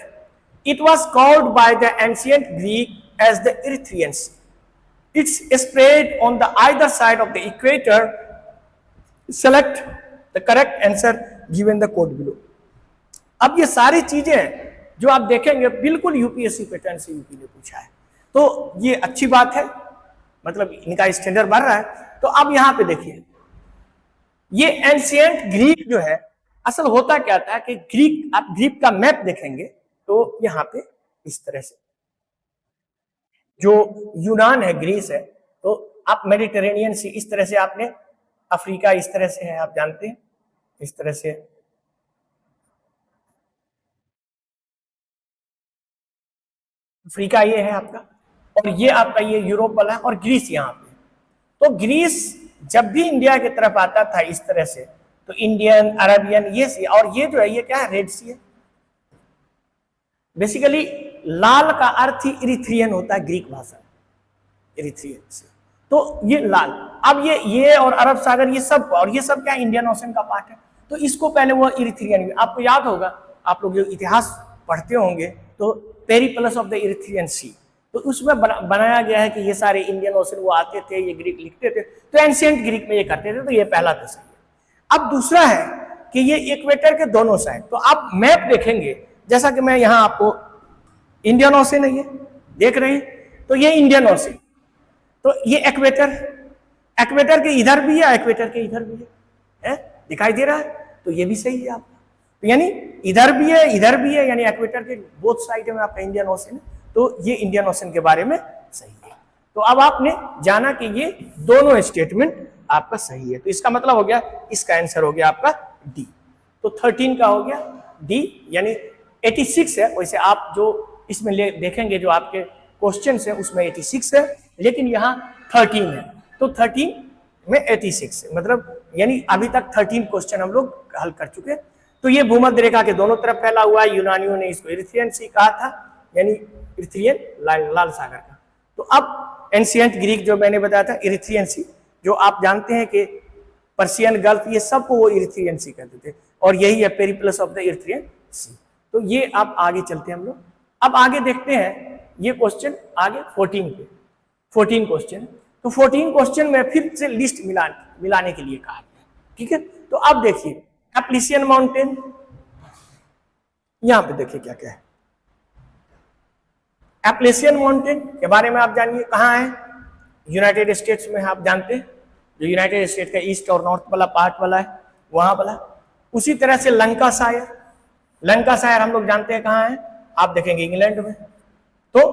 It was called by the ancient Greek as the Erythraean Sea. It's spread on the either side of the equator. Select the correct answer given the code below. अब ये सारी चीजें जो आप देखेंगे बिल्कुल UPSC pattern से UP ने पूछा है, तो ये अच्छी बात है, मतलब इनका स्टैंडर्ड बढ़ रहा है। तो अब यहां पे देखिए, ये एंशिएंट ग्रीक जो है, असल होता क्या था कि ग्रीक, आप ग्रीक का मैप देखेंगे तो यहाँ पे इस तरह से जो यूनान है, ग्रीस है, तो आप मेडिटेरेनियन सी इस तरह से, आपने अफ्रीका इस तरह से है, आप जानते हैं इस तरह से, अफ्रीका ये है आपका, और ये आपका ये यूरोप वाला है, और ग्रीस यहाँ पे। तो ग्रीस जब भी इंडिया की तरफ आता था इस तरह से, तो इंडियन, अरबियन, ये सी, और ये जो है ये क्या है, रेड सी है। बेसिकली लाल का अर्थ ही इरिथ्रियन होता है ग्रीक भाषा में, इरिथ्रियन से, तो ये लाल। अब ये और अरब सागर ये सब, और ये सब क्या इंडियन ओशन का पार्ट है, तो इसको पहले वो इरिथ्रियन, आपको याद होगा, आप लोग जो इतिहास पढ़ते होंगे, तो पेरिप्लस ऑफ द इरिथ्रियन सी, तो उसमें बनाया गया है कि ये सारे इंडियन ओशन वो आते थे, ये ग्रीक लिखते थे, तो एंशिएंट ग्रीक में ये करते थे, तो ये पहला तो सही है। अब दूसरा है कि ये इक्वेटर के दोनों साइड, तो आप मैप देखेंगे, जैसा कि मैं यहाँ आपको इंडियन ओशन है, ये देख रहे हैं, तो ये इंडियन ओशन, तो ये इक्वेटर, इक्वेटर के इधर भी है, इक्वेटर के इधर भी है, दिखाई दे रहा है, तो ये भी सही है आपका, तो यानी इधर भी है, इधर भी है, यानी इक्वेटर के बोथ साइड में आपका इंडियन ओशन है, तो ये इंडियन ओशन के बारे में सही है। तो अब आपने जाना कि ये दोनों स्टेटमेंट आपका सही है, तो इसका मतलब हो गया, इसका आंसर हो गया आपका डी। तो 13 का हो गया डी, यानी 86 है। वैसे आप जो इसमें देखेंगे जो आपके क्वेश्चन है उसमें 86 है, लेकिन यहाँ 13 है, तो 13 में 86 है, मतलब यानी अभी तक 13 क्वेश्चन हम लोग हल कर चुके हैं। तो ये भूमध्य रेखा के दोनों तरफ फैला हुआ है, यूनानियों ने इसको इरिथ्रियन सी कहा था, यानी इरिथ्रियन लाल सागर का। तो अब एंशिएंट ग्रीक जो मैंने बताया था इरिथ्रियन सी, जो आप जानते हैं कि पर्शियन गल्फ, ये सबको वो इरिथ्रियन सी कहते थे, और यही है पेरिप्लस ऑफ द इरिथ्रियन सी। तो ये आप आगे चलते हैं हम लोग, अब आगे देखते हैं ये क्वेश्चन आगे 14 पे, 14 क्वेश्चन। तो 14 क्वेश्चन में फिर से लिस्ट मिलाने के लिए कहा गया, ठीक है। तो अब देखिए एप्लिसियन माउंटेन, यहां पे देखिए क्या क्या है, एप्लेशियन माउंटेन के बारे में आप जानिए, कहाँ है? यूनाइटेड स्टेट्स में, आप जानते हैं जो यूनाइटेड स्टेट का ईस्ट और नॉर्थ वाला पार्ट वाला है वहां वाला। उसी तरह से लंकाशायर, लंकाशायर हम लोग जानते हैं कहाँ है, आप देखेंगे इंग्लैंड में। तो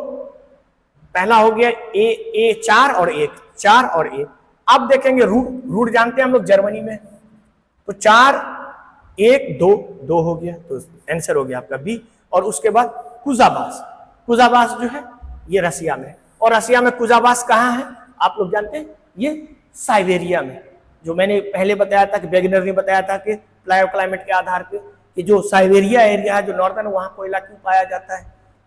पहला हो गया ए 4 और 1, 4 और 1। अब देखेंगे रूट, रूट जानते हैं हम लोग जर्मनी में। तो 4 1 2 2 हो गया, तो आंसर हो गया आपका बी। और उसके बाद कुजाबास, कुजाबास जो है ये रसिया में, और रसिया में कुजाबास कहाँ है आप लोग जानते हैं? ये साइबेरिया में। जो मैंने पहले बताया था कि वेगनर ने बताया था कि प्लायो क्लाइमेट के आधार पे कि जो साइबेरिया एरिया है जो नॉर्दर्न, वहां कोयला क्यों पाया जाता है,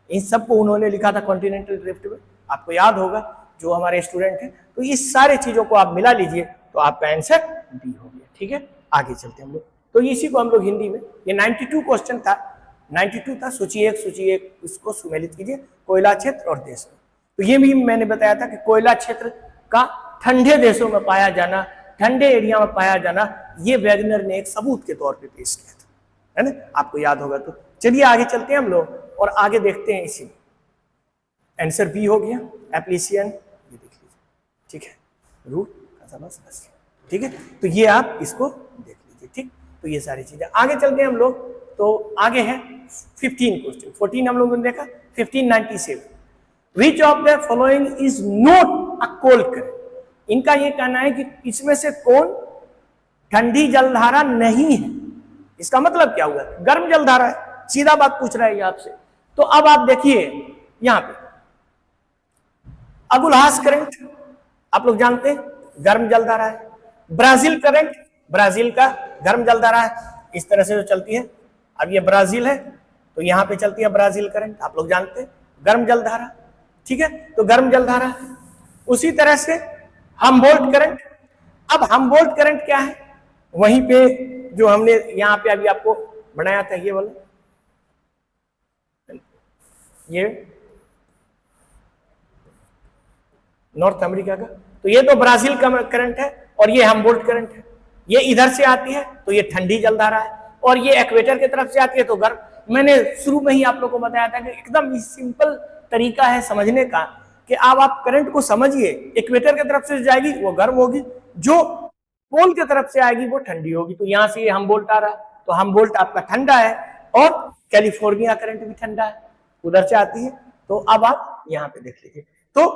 इन सबको उन्होंने लिखा था कॉन्टिनेंटल ड्रिफ्ट में, आपको याद होगा जो हमारे स्टूडेंट हैं। तो इस सारे चीजों को आप मिला लीजिए तो आपका आंसर बी हो गया। ठीक है, आगे चलते हम लोग। तो इसी को हम लोग हिंदी में, ये 92 क्वेश्चन था, 92 था। सूची एक इसको सुमेलित कीजिए, कोयला क्षेत्र और देश में। तो ये भी मैंने बताया था कि कोयला क्षेत्र का ठंडे देशों में पाया जाना, ठंडे एरिया में पाया जाना, ये वेगनर ने एक सबूत के तौर पे पेश किया था, है ना, आपको याद होगा। तो चलिए आगे चलते हैं हम लोग और आगे देखते हैं। इसी आंसर बी हो गया, एप्लेशियन, ये देख लीजिए, ठीक है, रूट, ठीक है। तो ये आप इसको देख लीजिए, ठीक। तो ये सारी चीजें, आगे चलते हैं हम लोग। तो आगे है 15 क्वेश्चन, 14 हम लोगों ने देखा, 1597 विच of the following is not a cold current. इनका ये कहना है कि इसमें से कौन ठंडी जलधारा नहीं है। इसका मतलब क्या हुआ? गर्म जलधारा है, सीधा बात पूछ रहा है ये आपसे। तो अब आप देखिए यहां पे अगुलहास करंट आप लोग जानते हैं गर्म जलधारा है। ब्राजील करंट, ब्राजील का गर्म जलधारा है, इस तरह से जो चलती है। अब ये ब्राजील है तो यहां पे चलती है ब्राजील करंट, आप लोग जानते हैं गर्म जलधारा, ठीक है। तो गर्म जलधारा, उसी तरह से हमबोल्ट करंट। अब हमबोल्ट करंट क्या है? वहीं पे जो हमने यहां पे अभी आपको बनाया था ये वाला, ये नॉर्थ अमेरिका का। तो ये तो ब्राजील का करंट है और ये हमबोल्ट करंट है। ये इधर से आती है तो ये ठंडी जलधारा है, और ये इक्वेटर की तरफ से आती है तो गर्म। मैंने शुरू में ही आप लोगों को बताया था कि एकदम सिंपल तरीका है समझने का कि अब आप करंट को समझिए। इक्वेटर की तरफ से जाएगी वो गर्म होगी, जो पोल की तरफ से आएगी वो ठंडी होगी। तो यहां से ये हमबोल्ट आ रहा है तो हमबोल्ट आपका ठंडा है, और कैलिफोर्निया करंट भी ठंडा है, उधर से आती है। तो अब आप यहां पे देख लीजिए, तो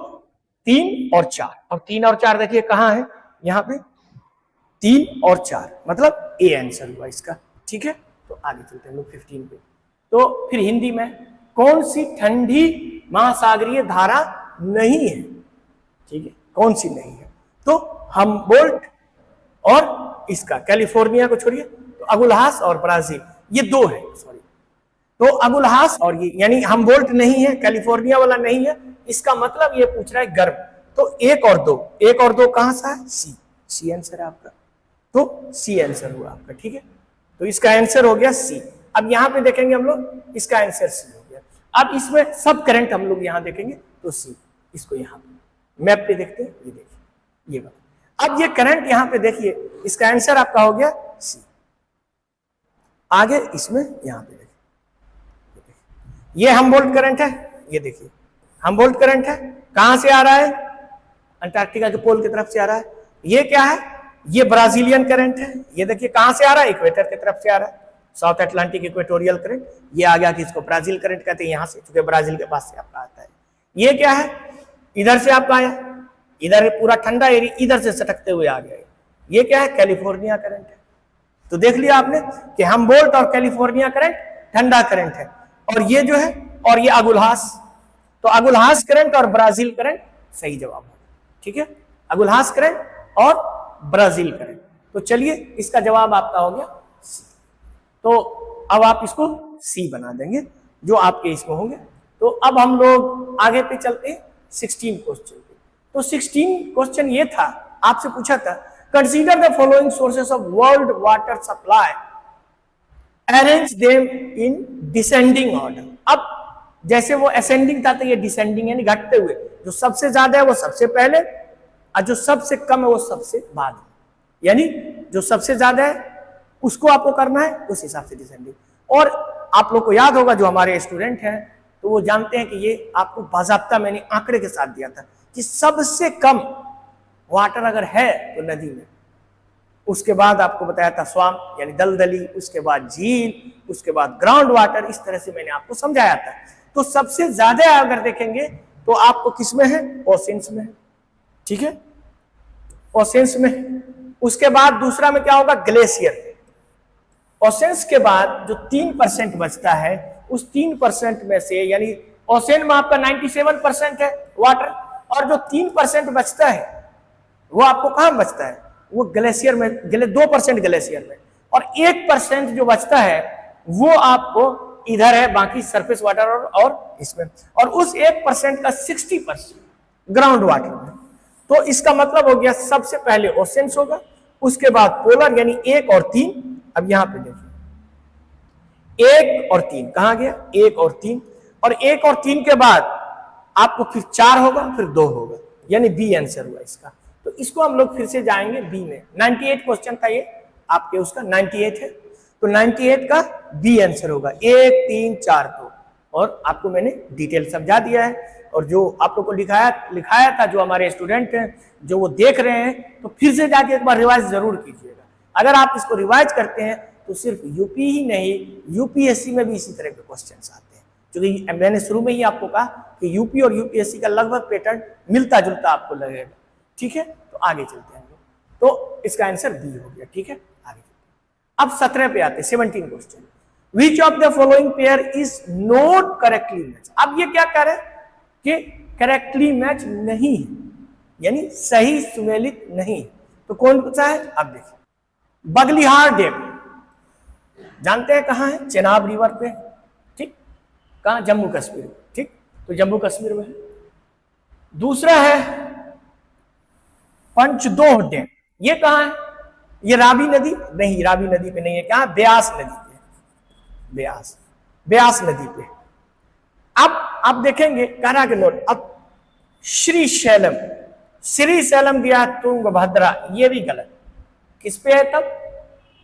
3 और 4, और 3 और 4 देखिए कहां है, यहां पे 3 और 4, मतलब ए आंसर हुआ इसका, ठीक है। तो आगे चलते हैं लोग 15 पे। तो फिर हिंदी में कौन सी ठंडी महासागरीय धारा नहीं है, ठीक है, कौन सी नहीं है? तो हमबोल्ट और इसका कैलिफोर्निया को छोड़िए, तो अगुलहास और ब्राजील, ये 2 है, सॉरी। तो अगुलहास और ये, यानी हमबोल्ट नहीं है, कैलिफोर्निया वाला नहीं है, इसका मतलब ये पूछ रहा है गर्म। तो 1 और 2, 1 और 2 कहां सा है? सी, सी आंसर है आपका। तो सी आंसर हुआ आपका, ठीक है। तो इसका आंसर हो गया सी। अब यहां पे देखेंगे हम लोग, इसका आंसर सी हो गया। अब इसमें सब करंट हम लोग यहां देखेंगे तो सी, इसको यहां पे मैप पे देखते हैं, ये देखिए, ये बात। अब ये करंट यहां पे देखिए, इसका आंसर आपका हो गया सी। आगे इसमें यहां पे देखिए, ये हमबोल्ट करंट है, ये देखिए हमबोल्ट करंट है, कहां से आ रहा है? अंटार्कटिका के पोल की तरफ से आ रहा है। ये क्या है? ये ब्राजीलियन करंट है, ये देखिए कहां से आ रहा है? इक्वेटर की तरफ से आ रहा है, साउथ अटलांटिक इक्वेटोरियल करंट। ये आ गया कि इसको ब्राजील करंट कहते हैं, यहां से, क्योंकि ब्राजील के पास से आपका आता है। ये क्या है? इधर से आपका आया, इधर पूरा ठंडा एरिया, इधर से सटकते हुए आ गया। ये क्या है? कैलिफोर्निया करंट है। तो देख लिया आपने कि हमबोल्ट और कैलिफोर्निया करंट ठंडा करंट है, और ये जो है, और ये अगुलहास। तो अगुलहास करंट और ब्राजील करंट सही जवाब है, ठीक है, अगुलहास करंट और ब्राजील करंट। तो चलिए इसका जवाब आपका हो गया सी। तो अब आप इसको सी बना देंगे जो आपके इसमें होंगे। तो अब हम लोग आगे पे चलते हैं 16 क्वेश्चन पे। तो 16 क्वेश्चन ये था, आपसे पूछा था consider the following sources of world water supply, arrange them in descending order. अब जैसे वो असेंडिंग था तो ये डिसेंडिंग यानी घटते हुए, जो सबसे ज्यादा है वो सबसे पहले, और जो सबसे कम है वो सबसे बाद, यानी जो सबसे ज्यादा है उसको आपको करना है उस हिसाब से डिसेंडिंग। और आप लोग को याद होगा जो हमारे स्टूडेंट हैं तो वो जानते हैं कि ये आपको बाज़ाब्ता मैंने आंकड़े के साथ दिया था कि सबसे कम वाटर अगर है तो नदी में, उसके बाद आपको बताया था स्वाम्प यानी दलदली, उसके बाद झील, उसके बाद ग्राउंड वाटर, इस तरह से मैंने आपको समझाया था। तो सबसे ज्यादा अगर देखेंगे तो आपको किसमें है, ओशंस में है, ठीक है, ओशंस में। उसके बाद दूसरा में क्या होगा, ग्लेशियर। ओशंस के बाद जो 3% बचता है, उस 3% में से, यानी ओशन में आपका 97% है वाटर, और जो 3% बचता है वो आपको कहां बचता है, वो ग्लेशियर में, 2% ग्लेशियर में, और 1% जो बचता है वो आपको इधर है, बाकी सरफेस वाटर और इसमें, और उस 1% का 60% ग्राउंड वाटर में। तो इसका मतलब हो गया सबसे पहले ओशंस होगा, उसके बाद पोलर यानी 1 और 3। अब यहां पे देखिए 1 और 3 कहां गया, 1 और 3, और 1 और 3 के बाद आपको फिर 4 होगा, फिर 2 होगा, यानी बी आंसर हुआ इसका। तो इसको हम लोग फिर से जाएंगे बी में। 98 क्वेश्चन था ये आपके, उसका 98 है, तो 98 का बी आंसर होगा 1 3 4 2, और आपको मैंने डिटेल समझा दिया है। और जो आप लोग को लिखाया था, जो हमारे स्टूडेंट हैं जो वो देख रहे हैं, तो फिर से जाके एक बार रिवाइज जरूर कीजिएगा। अगर आप इसको रिवाइज करते हैं तो सिर्फ यूपी ही नहीं, यूपीएससी में भी इसी तरह के क्वेश्चन आते हैं, क्योंकि मैंने शुरू में ही आपको कहा कि यूपी और यूपीएससी का लगभग पैटर्न मिलता जुलता आपको लगेगा, ठीक है। तो आगे चलते हैं, तो इसका आंसर बी हो गया, ठीक है। आगे अब 17 पे आते हैं, 17 question. Which of the following pair is not correctly match. अब ये क्या कह रहे हैं कि करेक्टली मैच नहीं है, यानी सही सुमेलित नहीं। तो कौन सा है, अब देखिए बगलिहार डैम, जानते हैं कहां है, चेनाब रिवर पे, ठीक, कहां, जम्मू कश्मीर, ठीक, तो जम्मू कश्मीर में है। दूसरा है पंचदोह डैम, ये कहां है, ये रावी नदी, नहीं रावी नदी पे नहीं है, कहां, ब्यास नदी पे, ब्यास नदी पे। अब आप देखेंगे कह के नोट, अब श्रीशैलम, श्रीशैलम दिया तुंगभद्रा, ये भी गलत, किस पे है तब,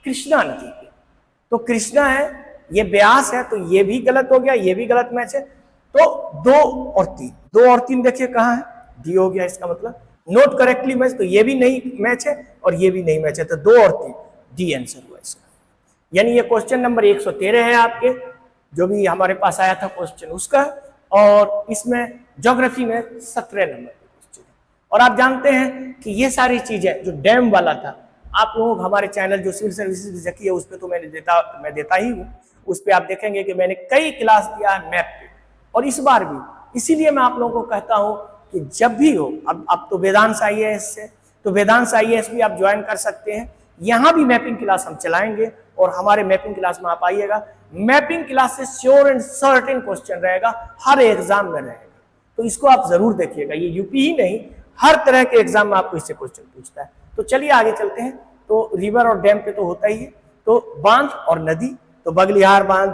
कृष्णा नदी पे। तो कृष्णा है, ये ब्यास है, तो ये भी गलत हो गया, ये भी गलत मैच है। तो 2 और 3 देखिए कहां है, डी हो गया इसका मतलब नोट करेक्टली मैच, तो ये भी नहीं मैच है और ये भी नहीं मैच है, तो 2 और 3 डी आंसर हुआ इसका। यानी ये क्वेश्चन नंबर 113 है आपके, जो भी हमारे पास आया था क्वेश्चन उसका, और इसमें ज्योग्राफी में 17 नंबर क्वेश्चन है। और आप जानते हैं कि ये सारी चीजें जो डैम वाला था, आप लोग हमारे चैनल जो सिविल सर्विसेज जकी है उस पर तो मैं देता ही हूँ, उस पर आप देखेंगे कि मैंने कई क्लास दिया है मैप पे, और इस बार भी। इसीलिए मैं आप लोगों को कहता हूँ कि जब भी हो, अब तो वेदांश IAS से, तो वेदांश IAS भी आप ज्वाइन कर सकते हैं। यहाँ भी मैपिंग क्लास हम चलाएंगे, और हमारे मैपिंग क्लास में आप आइएगा। मैपिंग क्लास से श्योर एंड सर्टेन क्वेश्चन रहेगा, हर एग्जाम में रहेगा, तो इसको आप जरूर देखिएगा। ये यूपी ही नहीं, हर तरह के एग्जाम में आपको इससे क्वेश्चन पूछता है। तो चलिए आगे चलते हैं। तो रिवर और डैम पे तो होता ही है, तो बांध और नदी, तो बगलिहार बांध,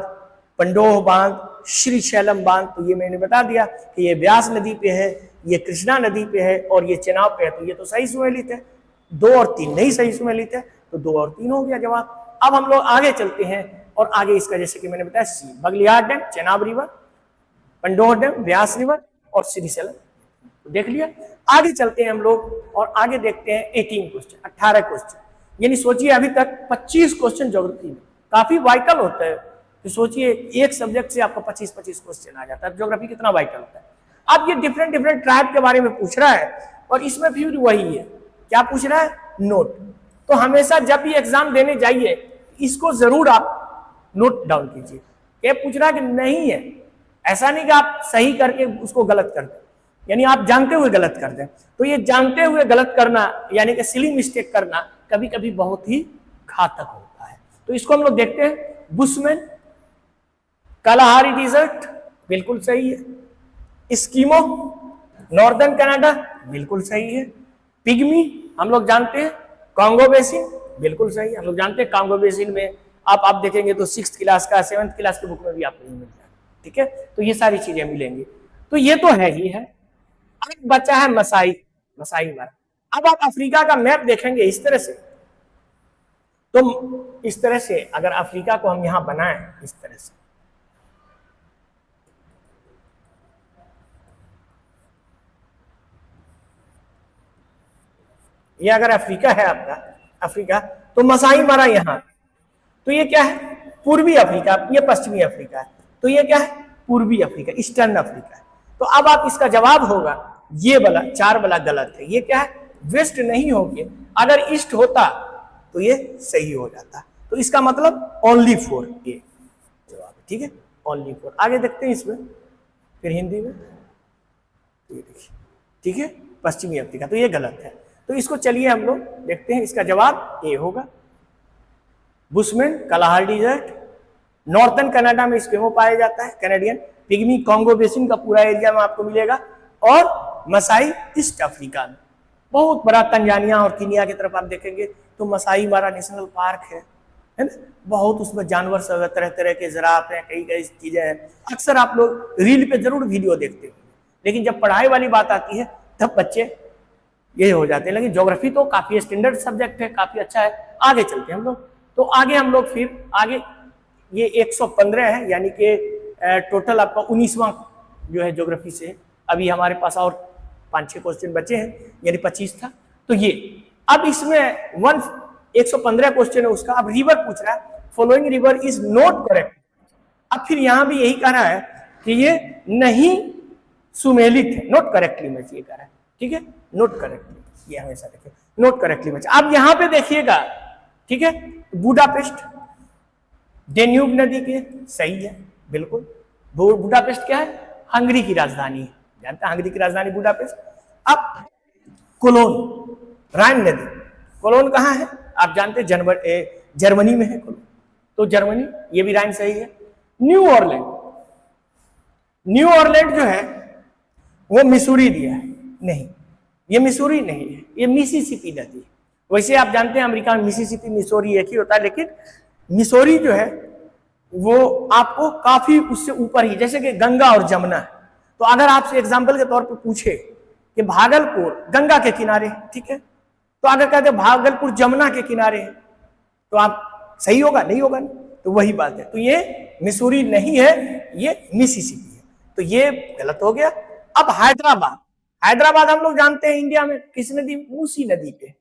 पंडोह बांध, श्रीशैलम बांध, तो ये मैंने बता दिया कि ये ब्यास नदी पे है, ये कृष्णा नदी पे है, और ये चेनाब पे है, तो ये तो सही सुमेलित है। 2 और 3 नहीं सही सुमेलित है, तो 2 और 3 हो गया जवाब। अब हम लोग आगे चलते हैं, और आगे इसका जैसे कि मैंने बताया C, Baglihar dam, Chenab river, Pandoh dam, Beas river और श्रीशैलम, तो देख लिया। आगे चलते हैं हम लोग, और आगे देखते हैं 18 क्वेश्चन, 18 क्वेश्चन। यानी सोचिए अभी तक 25 क्वेश्चन ज्योग्राफी में, काफी वाइटल होता है। तो सोचिए एक सब्जेक्ट से आपको 25 क्वेश्चन आ जाता है, ज्योग्राफी कितना वाइटल होता है। अब ये डिफरेंट ट्राइब के बारे में पूछ रहा है, और इसमें फिर वही है, क्या पूछ रहा है, नोट। तो हमेशा जब भी एग्जाम देने जाइए, इसको जरूर आप नोट डाउन कीजिए। क्या पूछ रहा है कि नहीं है, ऐसा नहीं कि आप सही करके उसको गलत कर दें, यानी आप जानते हुए गलत कर दें। तो ये जानते हुए गलत करना, यानी कि सिली मिस्टेक करना, कभी कभी बहुत ही घातक होता है। तो इसको हम लोग देखते हैं। बुशमैन, कालाहारी डिजर्ट, बिल्कुल सही है। एस्किमो, नॉर्दर्न कनाडा, बिल्कुल सही है। पिग्मी, हम लोग जानते हैं। कांगो बेसिन, बिल्कुल सही, हम लोग जानते हैं। कांगो बेसिन में आप देखेंगे तो 6th क्लास का 7th क्लास की बुक में भी आपको नहीं मिल जाएगा, ठीक है। तो ये सारी चीजें मिलेंगी, तो ये तो है ही है। अब बचा है मसाई मरा। अब आप अफ्रीका का मैप देखेंगे इस तरह से, तो इस तरह से अगर अफ्रीका को हम यहां बनाएं इस तरह से, ये अगर अफ्रीका है आपका, अफ्रीका, तो मसाई मारा यहाँ, तो ये क्या है, पूर्वी अफ्रीका, ये पश्चिमी अफ्रीका है, तो ये क्या है, पूर्वी अफ्रीका, ईस्टर्न अफ्रीका है। तो अब आप इसका जवाब होगा ये वाला, 4 वाला गलत है। ये क्या है, वेस्ट नहीं होगी, अगर ईस्ट होता तो ये सही हो जाता। तो इसका मतलब ओनली 4 ये जवाब है, ठीक है, ओनली 4। आगे देखते हैं इसमें फिर हिंदी में, ये देखिए, ठीक है, पश्चिमी अफ्रीका, तो ये गलत है। तो इसको चलिए हम लोग देखते हैं, इसका जवाब ए होगा। बुशमैन, कलाहार डिजर्ट, नॉर्थन कनाडा में इसके पाया जाता है, कैनेडियन पिग्मी, कॉन्गो बेसिन का पूरा एरिया में आपको मिलेगा, और मसाई ईस्ट अफ्रीका में। बहुत बड़ा तंजानिया और कीनिया की तरफ आप देखेंगे तो मसाई मारा नेशनल पार्क है ना, बहुत उसमें जानवर सब तरह तरह के जिराफ हैं, कई कई चीजें हैं। अक्सर आप लोग रील पे जरूर वीडियो देखते होंगे, लेकिन जब पढ़ाई वाली बात आती है तब बच्चे ये हो जाते हैं। लेकिन ज्योग्राफी तो काफी स्टैंडर्ड सब्जेक्ट है, काफी अच्छा है। आगे चलते हैं हम लोग, तो आगे हम लोग फिर आगे, ये 115 है, यानी कि टोटल आपका 19वां जो है ज्योग्राफी से। अभी हमारे पास और 5-6 क्वेश्चन बचे हैं, यानी 25 था। तो ये अब इसमें 115 क्वेश्चन है उसका। अब रिवर पूछ रहा है, following river is not correct. अब फिर यहां भी यही कह रहा है कि ये नहीं सुमेलित है, नॉट करेक्टली मैच ये कह रहा है, ठीक है, नॉट करेक्टली, ये हमेशा देखिए, नॉट करेक्टली मैच। अब यहां पे देखिएगा, ठीक है, बुडापेस्ट डेन्यूब नदी के सही है, बिल्कुल। बुडापेस्ट क्या है, हंगरी की राजधानी है, जानते हैं हंगरी की राजधानी बुडापेस्ट। अब कोलोन, राइन नदी, कोलोन कहाँ है आप जानते हैं, जर्मनी में है कोलोन, तो जर्मनी, ये भी राइन सही है। न्यू ऑरलैंड, न्यू ऑरलैंड जो है वो मिसूरी दिया है, नहीं, ये मिसूरी नहीं है, ये मिसिसिपी नदी है। वैसे आप जानते हैं अमेरिका में मिसिसिपी मिसौरी एक ही होता है, लेकिन मिसौरी जो है वो आपको काफी उससे ऊपर ही, जैसे कि गंगा और जमुना है। तो अगर आपसे एग्जाम्पल के तौर पे पूछे कि भागलपुर गंगा के किनारे, ठीक है, तो अगर कहते भागलपुर जमुना के किनारे है, तो आप सही होगा, नहीं होगा नहीं, तो वही बात है। तो ये मिसूरी नहीं है, ये मिसिसिपी है, तो ये गलत हो गया। अब हैदराबाद, हैदराबाद हम लोग जानते हैं इंडिया में किस नदी, मूसी नदी पे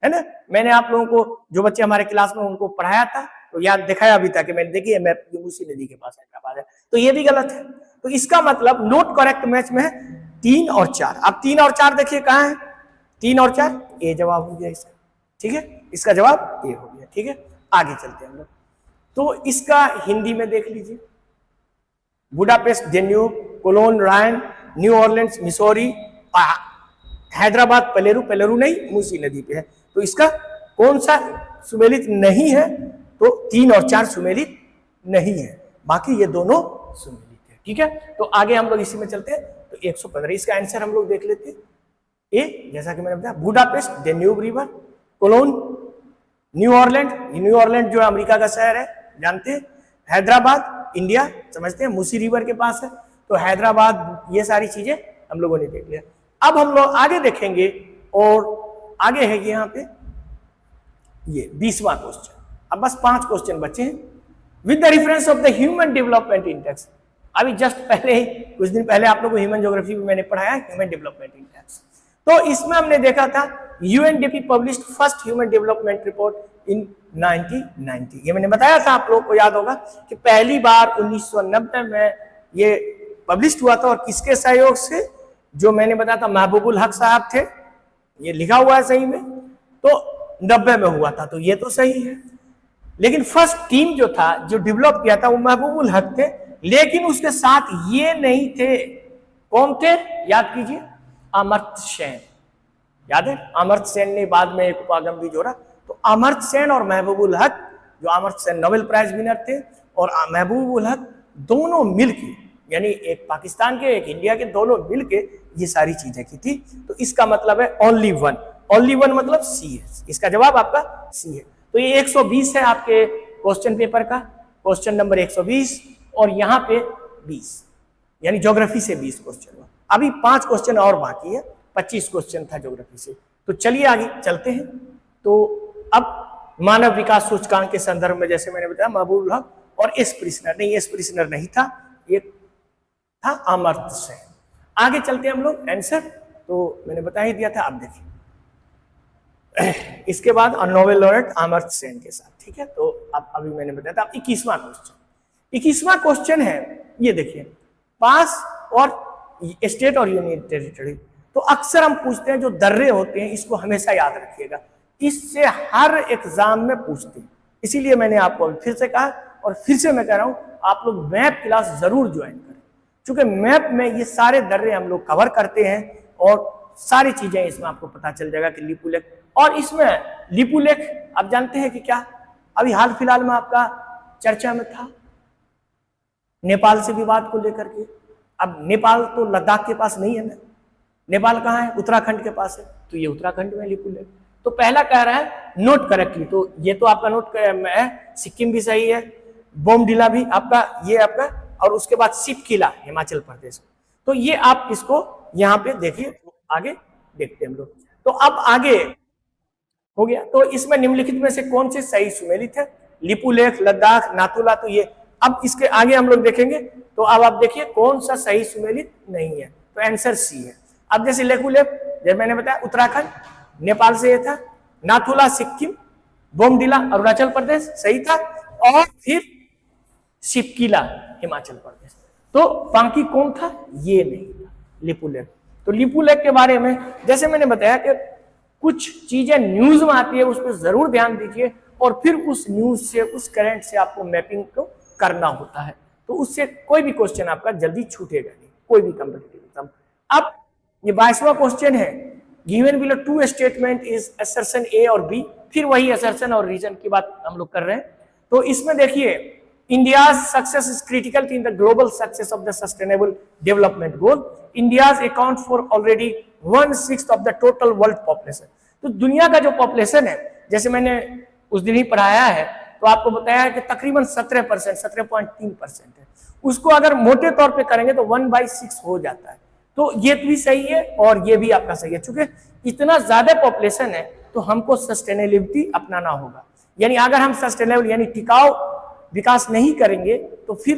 है ना। मैंने आप लोगों को, जो बच्चे हमारे क्लास में उनको पढ़ाया था, तो याद दिखाया भी था कि मैंने देखी है मैप, मूसी नदी के पास हैदराबाद है, तो ये भी गलत है। तो इसका मतलब नॉट करेक्ट मैच में है 3 और 4। अब 3 और 4 देखिए कहाँ है, 3 और 4 ए जवाब हो गया इसका, ठीक है, इसका जवाब ए हो गया, ठीक है। आगे चलते हैं हम लोग, तो इसका हिंदी में देख लीजिए, बुडापेस्ट डेन्यूब, कोलोन राइन, न्यू ऑरलैंड्स मिसौरी, हैदराबाद पेलेरू, पेलेरू नहीं मूसी नदी पे है। तो इसका कौन सा सुमेलित नहीं है, तो 3 और 4 सुमेलित नहीं है, बाकी ये दोनों सुमेलित है, ठीक है। तो आगे हम लोग इसी में चलते हैं, तो 115 इसका आंसर हम लोग देख लेते हैं। ए, जैसा कि मैंने बताया, Budapest Danube river, Cologne New Orleans, New Orleans जो अमेरिका का शहर है जानते हैं, हैदराबाद इंडिया समझते हैं मूसी रिवर के पास है, तो हैदराबाद, ये सारी चीजें हम लोगों ने देख लिया। अब हम लोग आगे देखेंगे, और आगे है यहाँ पे ये 20वां क्वेश्चन। अब बस 5 क्वेश्चन बचे हैं। With the reference of the human development index, अभी जस्ट पहले ही कुछ दिन पहले आप लोगों को ह्यूमन ज्योग्राफी में मैंने पढ़ाया ह्यूमन डेवलपमेंट इंडेक्स। तो इसमें हमने देखा था UNDP published first human development report इन 1990। ये मैंने बताया था, आप लोगों को याद होगा कि पहली बार 1990 में ये पब्लिश हुआ था, और किसके सहयोग से, जो मैंने बताया था महबूबुल हक साहब थे, ये लिखा हुआ है सही में, तो 90 में हुआ था, तो ये तो सही है। लेकिन फर्स्ट टीम जो था, जो डेवलप किया था, वो महबूबुल हक थे, लेकिन उसके साथ ये नहीं थे, कौन थे याद कीजिए, अमर्त्य सेन, याद है, अमर्त्य सेन ने बाद में एक उपागम भी जोड़ा। तो अमर्त्य सेन और महबूबुल हक, जो Amartya Sen Nobel prize winner थे, और महबूबुल हक, दोनों मिलके, यानी एक पाकिस्तान के एक इंडिया के, दोनों मिलके ये सारी चीजें की थी। तो इसका मतलब है ओनली वन, ओनली वन मतलब सी है, इसका जवाब आपका सी है। तो ये 120 है आपके क्वेश्चन पेपर का, क्वेश्चन नंबर 120, और यहाँ पे 20, यानी ज्योग्राफी से 20 क्वेश्चन हुआ। अभी 5 क्वेश्चन और बाकी है, 25 क्वेश्चन था ज्योग्राफी से। तो चलिए आगे चलते हैं। तो अब मानव विकास सूचकांक के संदर्भ में, जैसे मैंने बताया, महबूबुल हक और एस प्रिसनर, नहीं एस प्रिसनर नहीं था, ये था अमर्त्य सेन। आगे चलते हैं हम लोग, आंसर तो मैंने बता ही दिया था, आप देखिए इसके बाद नोबेल लॉरेट अमर्त्य सेन के साथ, ठीक है। तो अब अभी मैंने बताया था। 21वां क्वेश्चन, 21वां क्वेश्चन है, ये देखिए, पास और स्टेट और यूनियन टेरिटरी। तो अक्सर हम पूछते हैं, जो दर्रे होते हैं इसको हमेशा याद रखिएगा, इससे हर एग्जाम में पूछते हैं। इसीलिए मैंने आपको फिर से कहा और फिर से मैं कह रहा हूं, आप लोग मैप क्लास जरूर ज्वाइन करें, क्योंकि मैप में ये सारे दर्रे हम लोग कवर करते हैं और सारी चीजें इसमें आपको पता चल जाएगा कि लिपुलेख। और इसमें लिपुलेख आप जानते हैं कि क्या अभी हाल फिलहाल में आपका चर्चा में था, नेपाल से विवाद को लेकर के। अब नेपाल तो लद्दाख के पास नहीं है ना, नेपाल कहाँ है? उत्तराखंड के पास है। तो ये उत्तराखंड में लिपुलेख। तो पहला कह रहा है नोट करेक्टली, तो ये तो आपका नोट है, सिक्किम भी सही है, बोमडिला भी आपका, ये आपका, और उसके बाद शिवकिला हिमाचल प्रदेश। तो ये आप इसको यहाँ पे देखिए, आगे देखते हैं हम लोग। तो अब आगे हो गया। तो इसमें निम्नलिखित में से कौन से सही सुमेलित है? लिपुलेख, लद्दाख, नाथुला। तो ये अब इसके आगे हम लोग देखेंगे। तो अब आप देखिए कौन सा सही सुमेलित नहीं है, तो आंसर सी है। अब जैसे लिपुलेख, जैसे मैंने बताया उत्तराखंड, नेपाल से ये था, नाथुला सिक्किम, बोमडिला अरुणाचल प्रदेश सही था, और फिर शिवकिला हिमाचल प्रदेश। तो बाकी कौन था? ये नहीं था, लिपुलेख। तो लिपुलेख के बारे में जैसे मैंने बताया कि कुछ चीजें न्यूज में आती है, उस पर जरूर ध्यान दीजिए, और फिर उस न्यूज से, उस करंट से आपको मैपिंग को करना होता है। तो उससे कोई भी क्वेश्चन आपका जल्दी छूटेगा नहीं, कोई भी कॉम्पिटिटिव एग्जाम। अब ये 22वां क्वेश्चन है, given below two statement is assertion A और बी। फिर वही असर्शन और रीजन की बात हम लोग कर रहे हैं। तो इसमें देखिए, India's success is critical in the global success of the sustainable development goal. India's account for already 1/6 of the total world population. तो दुनिया का जो पॉपुलेशन है, जैसे मैंने उस दिन ही पढ़ाया है, तो आपको बताया है कि तकरीबन 17%, 17.3% है। उसको अगर मोटे तौर पे करेंगे तो 1/6 हो जाता है। तो ये भी सही है और ये भी आपका सही है। चूंकि इतना ज्यादा पॉपुलेशन है तो हमको सस्टेनेबिलिटी अपनाना होगा। यानी अगर हम सस्टेनेबल यानी टिकाऊ विकास नहीं करेंगे तो फिर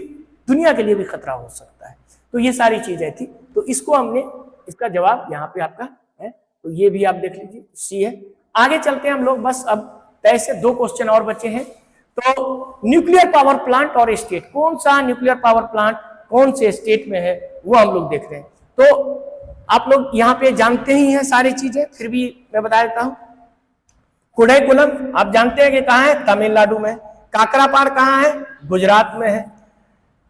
दुनिया के लिए भी खतरा हो सकता है। तो ये सारी चीजें थी, तो इसको हमने, इसका जवाब यहाँ पे आपका है। तो ये भी आप देख लीजिए, सी है। आगे चलते हैं हम लोग, बस अब 23 से 2 क्वेश्चन और बचे हैं। तो न्यूक्लियर पावर प्लांट और स्टेट, कौन सा न्यूक्लियर पावर प्लांट कौन से स्टेट में है वो हम लोग देख रहे हैं। तो आप लोग यहाँ पे जानते ही हैं सारी चीजें, फिर भी मैं बता देता हूं। कुडैकुलम आप जानते हैं कि कहाँ है? तमिलनाडु में। काकरापार कहाँ है? गुजरात में है।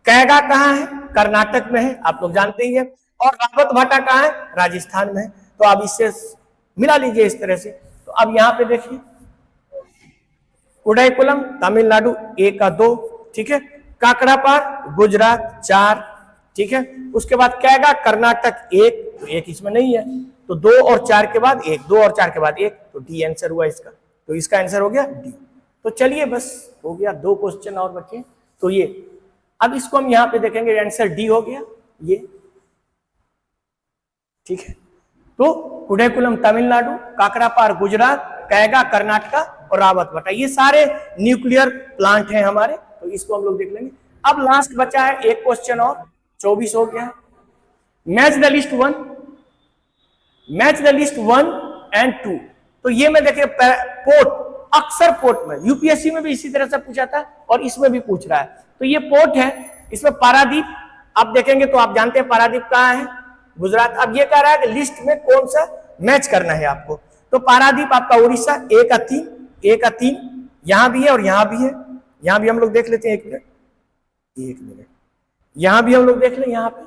कैगा कहाँ है? कर्नाटक में है, आप लोग जानते ही है। और रावत भाटा कहाँ है? राजस्थान में है। तो आप इससे मिला लीजिए इस तरह से। तो अब यहाँ पे देखिए, कुडैकुलम तमिलनाडु 1 का 2, ठीक है। काकरापार गुजरात 4, ठीक है। उसके बाद कैगा कर्नाटक 1, तो 1 इसमें नहीं है, तो 2 और 4 के बाद 1, 2 और 4 के बाद 1, तो डी आंसर हुआ इसका। तो इसका आंसर हो गया डी। तो चलिए बस हो गया, 2 क्वेश्चन और बचे। तो ये अब इसको हम यहाँ पे देखेंगे, आंसर डी हो गया ये, ठीक है। तो कुडैकुलम तमिलनाडु, काकरापार गुजरात, कैगा कर्नाटका और रावत भाटा, ये सारे न्यूक्लियर प्लांट हैं हमारे। तो इसको हम लोग देख लेंगे। अब लास्ट बचा है एक क्वेश्चन और, 24 हो गया। Match the list 1, match the list 1 and 2। तो ये में देखिए पोर्ट, अक्सर पोर्ट में, यूपीएससी में भी इसी तरह से पूछा था और इसमें भी पूछ रहा है। तो ये पोर्ट है, इसमें पारादीप आप देखेंगे तो आप जानते हैं पारादीप कहाँ है? गुजरात। अब ये कह रहा है कि लिस्ट में कौन सा मैच करना है आपको। तो पारादीप आपका उड़ीसा 1 का 3, 1 का 3 यहां भी है और यहां भी है। यहां भी हम लोग देख लेते हैं, 1 मिनट, यहां भी हम लोग देख लें यहाँ पे।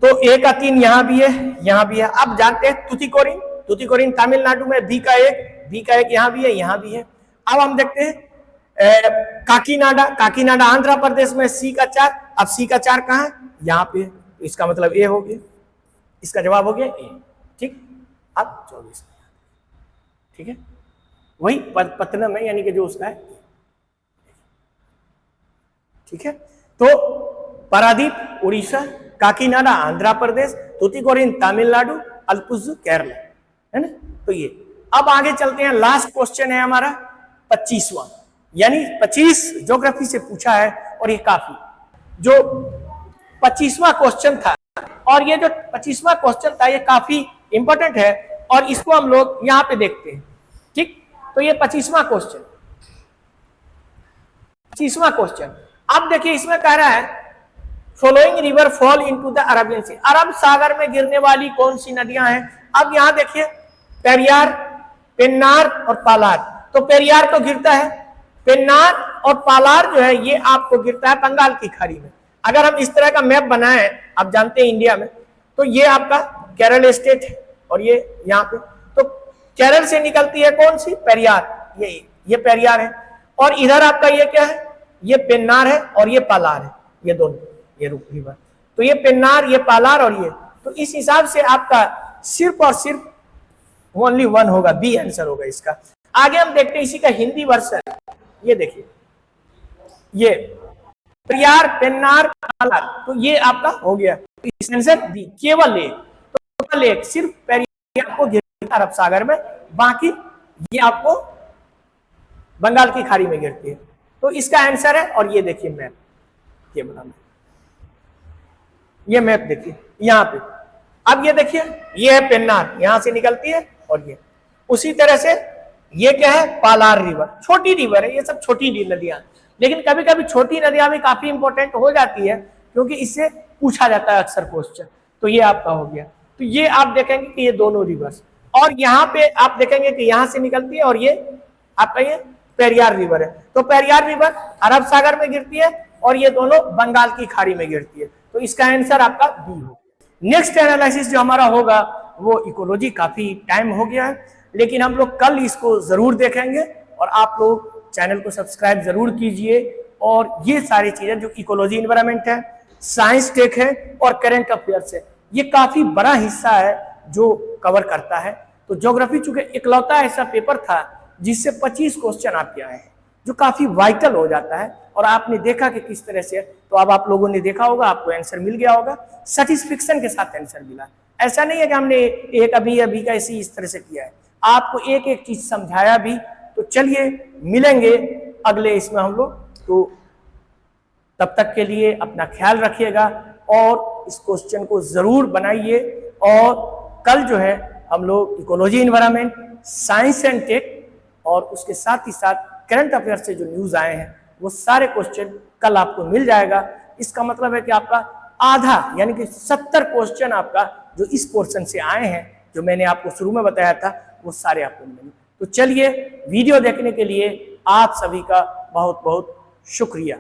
तो 1 का 3 यहां भी है, यहां भी है। अब जानते हैं तुतिकोरिन, तुतिकोरिन तमिलनाडु में बी का 1 यहां भी है, यहां भी है। अब हम देखते हैं काकीनाडा, काकीनाडा आंध्र प्रदेश में सी का 4। अब सी का 4 कहां है? यहां पे। इसका मतलब ए हो गया, इसका जवाब हो गया ए, ठीक। अब 24, ठीक है, वही पत्तनम है, यानी कि जो उसका है, ठीक है। तो पारादीप उड़ीसा, काकीनाडा आंध्र प्रदेश, तुतिकोरिन तमिलनाडु, अल्पुझु केरला, है ना। तो ये अब आगे चलते हैं, लास्ट क्वेश्चन है हमारा 25वां, यानी 25 ज्योग्राफी से पूछा है और ये काफी जो 25वां क्वेश्चन था, और ये जो 25वां क्वेश्चन था ये काफी इंपॉर्टेंट है। और इसको हम लोग यहाँ पे देखते हैं। ठीक, तो ये 25वां क्वेश्चन, 25वां क्वेश्चन। अब देखिए इसमें कह रहा है following river fall into the Arabian sea, अरब सागर में गिरने वाली कौन सी नदियां हैं। अब यहां देखिए पेरियार, पेन्नार और पालार। तो पेरियार तो गिरता है, पेन्नार और पालार जो है ये आपको गिरता है बंगाल की खाड़ी में। अगर हम इस तरह का मैप बनाएं, आप जानते हैं इंडिया में, तो ये आपका केरल स्टेट है और ये यहाँ पे, तो केरल से निकलती है कौन सी, पेरियार, ये पेरियार है। और इधर आपका ये क्या है, ये पेन्नार है और ये पालार है, ये दोनों, ये रिवर। तो ये पेन्नार, ये पालार और ये, तो इस हिसाब से आपका सिर्फ और सिर्फ ओनली वन होगा, बी आंसर होगा इसका। आगे हम देखते हैं इसी का हिंदी वर्षन, ये देखिए, ये पेरियार, पेन्नार, पालार, तो ये आपका हो गया। तो इस आंसर बी, केवल एक, तो केवल एक, सिर्फ पेरियार को गिरता है अरब सागर में, बाकी ये आपको बंगाल की खाड़ी में गिरती है। तो इसका आंसर है, और ये देखिए मैप, ये बना, ये मैप देखिए यहाँ पे। अब ये देखिए, ये है पेन्नार, यहां से निकलती है, और ये उसी तरह से ये क्या है, पालार रिवर, छोटी रिवर है, ये सब छोटी नदियां। लेकिन कभी कभी छोटी नदियां भी काफी इंपॉर्टेंट हो जाती है, क्योंकि इससे पूछा जाता है अक्सर क्वेश्चन। तो ये आपका हो गया। तो ये आप देखेंगे कि ये दोनों रिवर्स, और यहाँ पे आप देखेंगे कि यहां से निकलती है, और ये आपका ये पेरियार रिवर है। तो पेरियार रिवर अरब सागर में गिरती है, और ये दोनों बंगाल की खाड़ी में गिरती है। तो इसका आंसर आपका बी हो। नेक्स्ट एनालिसिस जो हमारा होगा वो इकोलॉजी, काफी टाइम हो गया है, लेकिन हम लोग कल इसको जरूर देखेंगे, और आप लोग चैनल को सब्सक्राइब जरूर कीजिए। और ये सारी चीजें जो इकोलॉजी, एनवायरनमेंट है, साइंस टेक है और करंट अफेयर्स है, ये काफी बड़ा हिस्सा है जो कवर करता है। तो ज्योग्राफी चूंकि इकलौता ऐसा पेपर था जिससे 25 क्वेश्चन आपके आए हैं, जो काफी वाइटल हो जाता है, और आपने देखा कि किस तरह से, तो अब आप लोगों ने देखा होगा, आपको आंसर मिल गया होगा, सेटिस्फेक्शन के साथ आंसर मिला। ऐसा नहीं है कि हमने एक अभी का ऐसी इस तरह से किया है, आपको एक एक चीज समझाया भी। तो चलिए मिलेंगे अगले इसमें हम लोग, तो तब तक के लिए अपना ख्याल रखिएगा, और इस क्वेश्चन को जरूर बनाइए। और कल जो है हम लोग ecology, environment, science and tech, और उसके साथ ही साथ करंट अफेयर से जो न्यूज आए हैं वो सारे क्वेश्चन कल आपको मिल जाएगा। इसका मतलब है कि आपका आधा, यानी कि 70 क्वेश्चन आपका जो इस पोर्शन से आए हैं, जो मैंने आपको शुरू में बताया था, वो सारे आपको मिलेंगे। तो चलिए, वीडियो देखने के लिए आप सभी का बहुत बहुत शुक्रिया।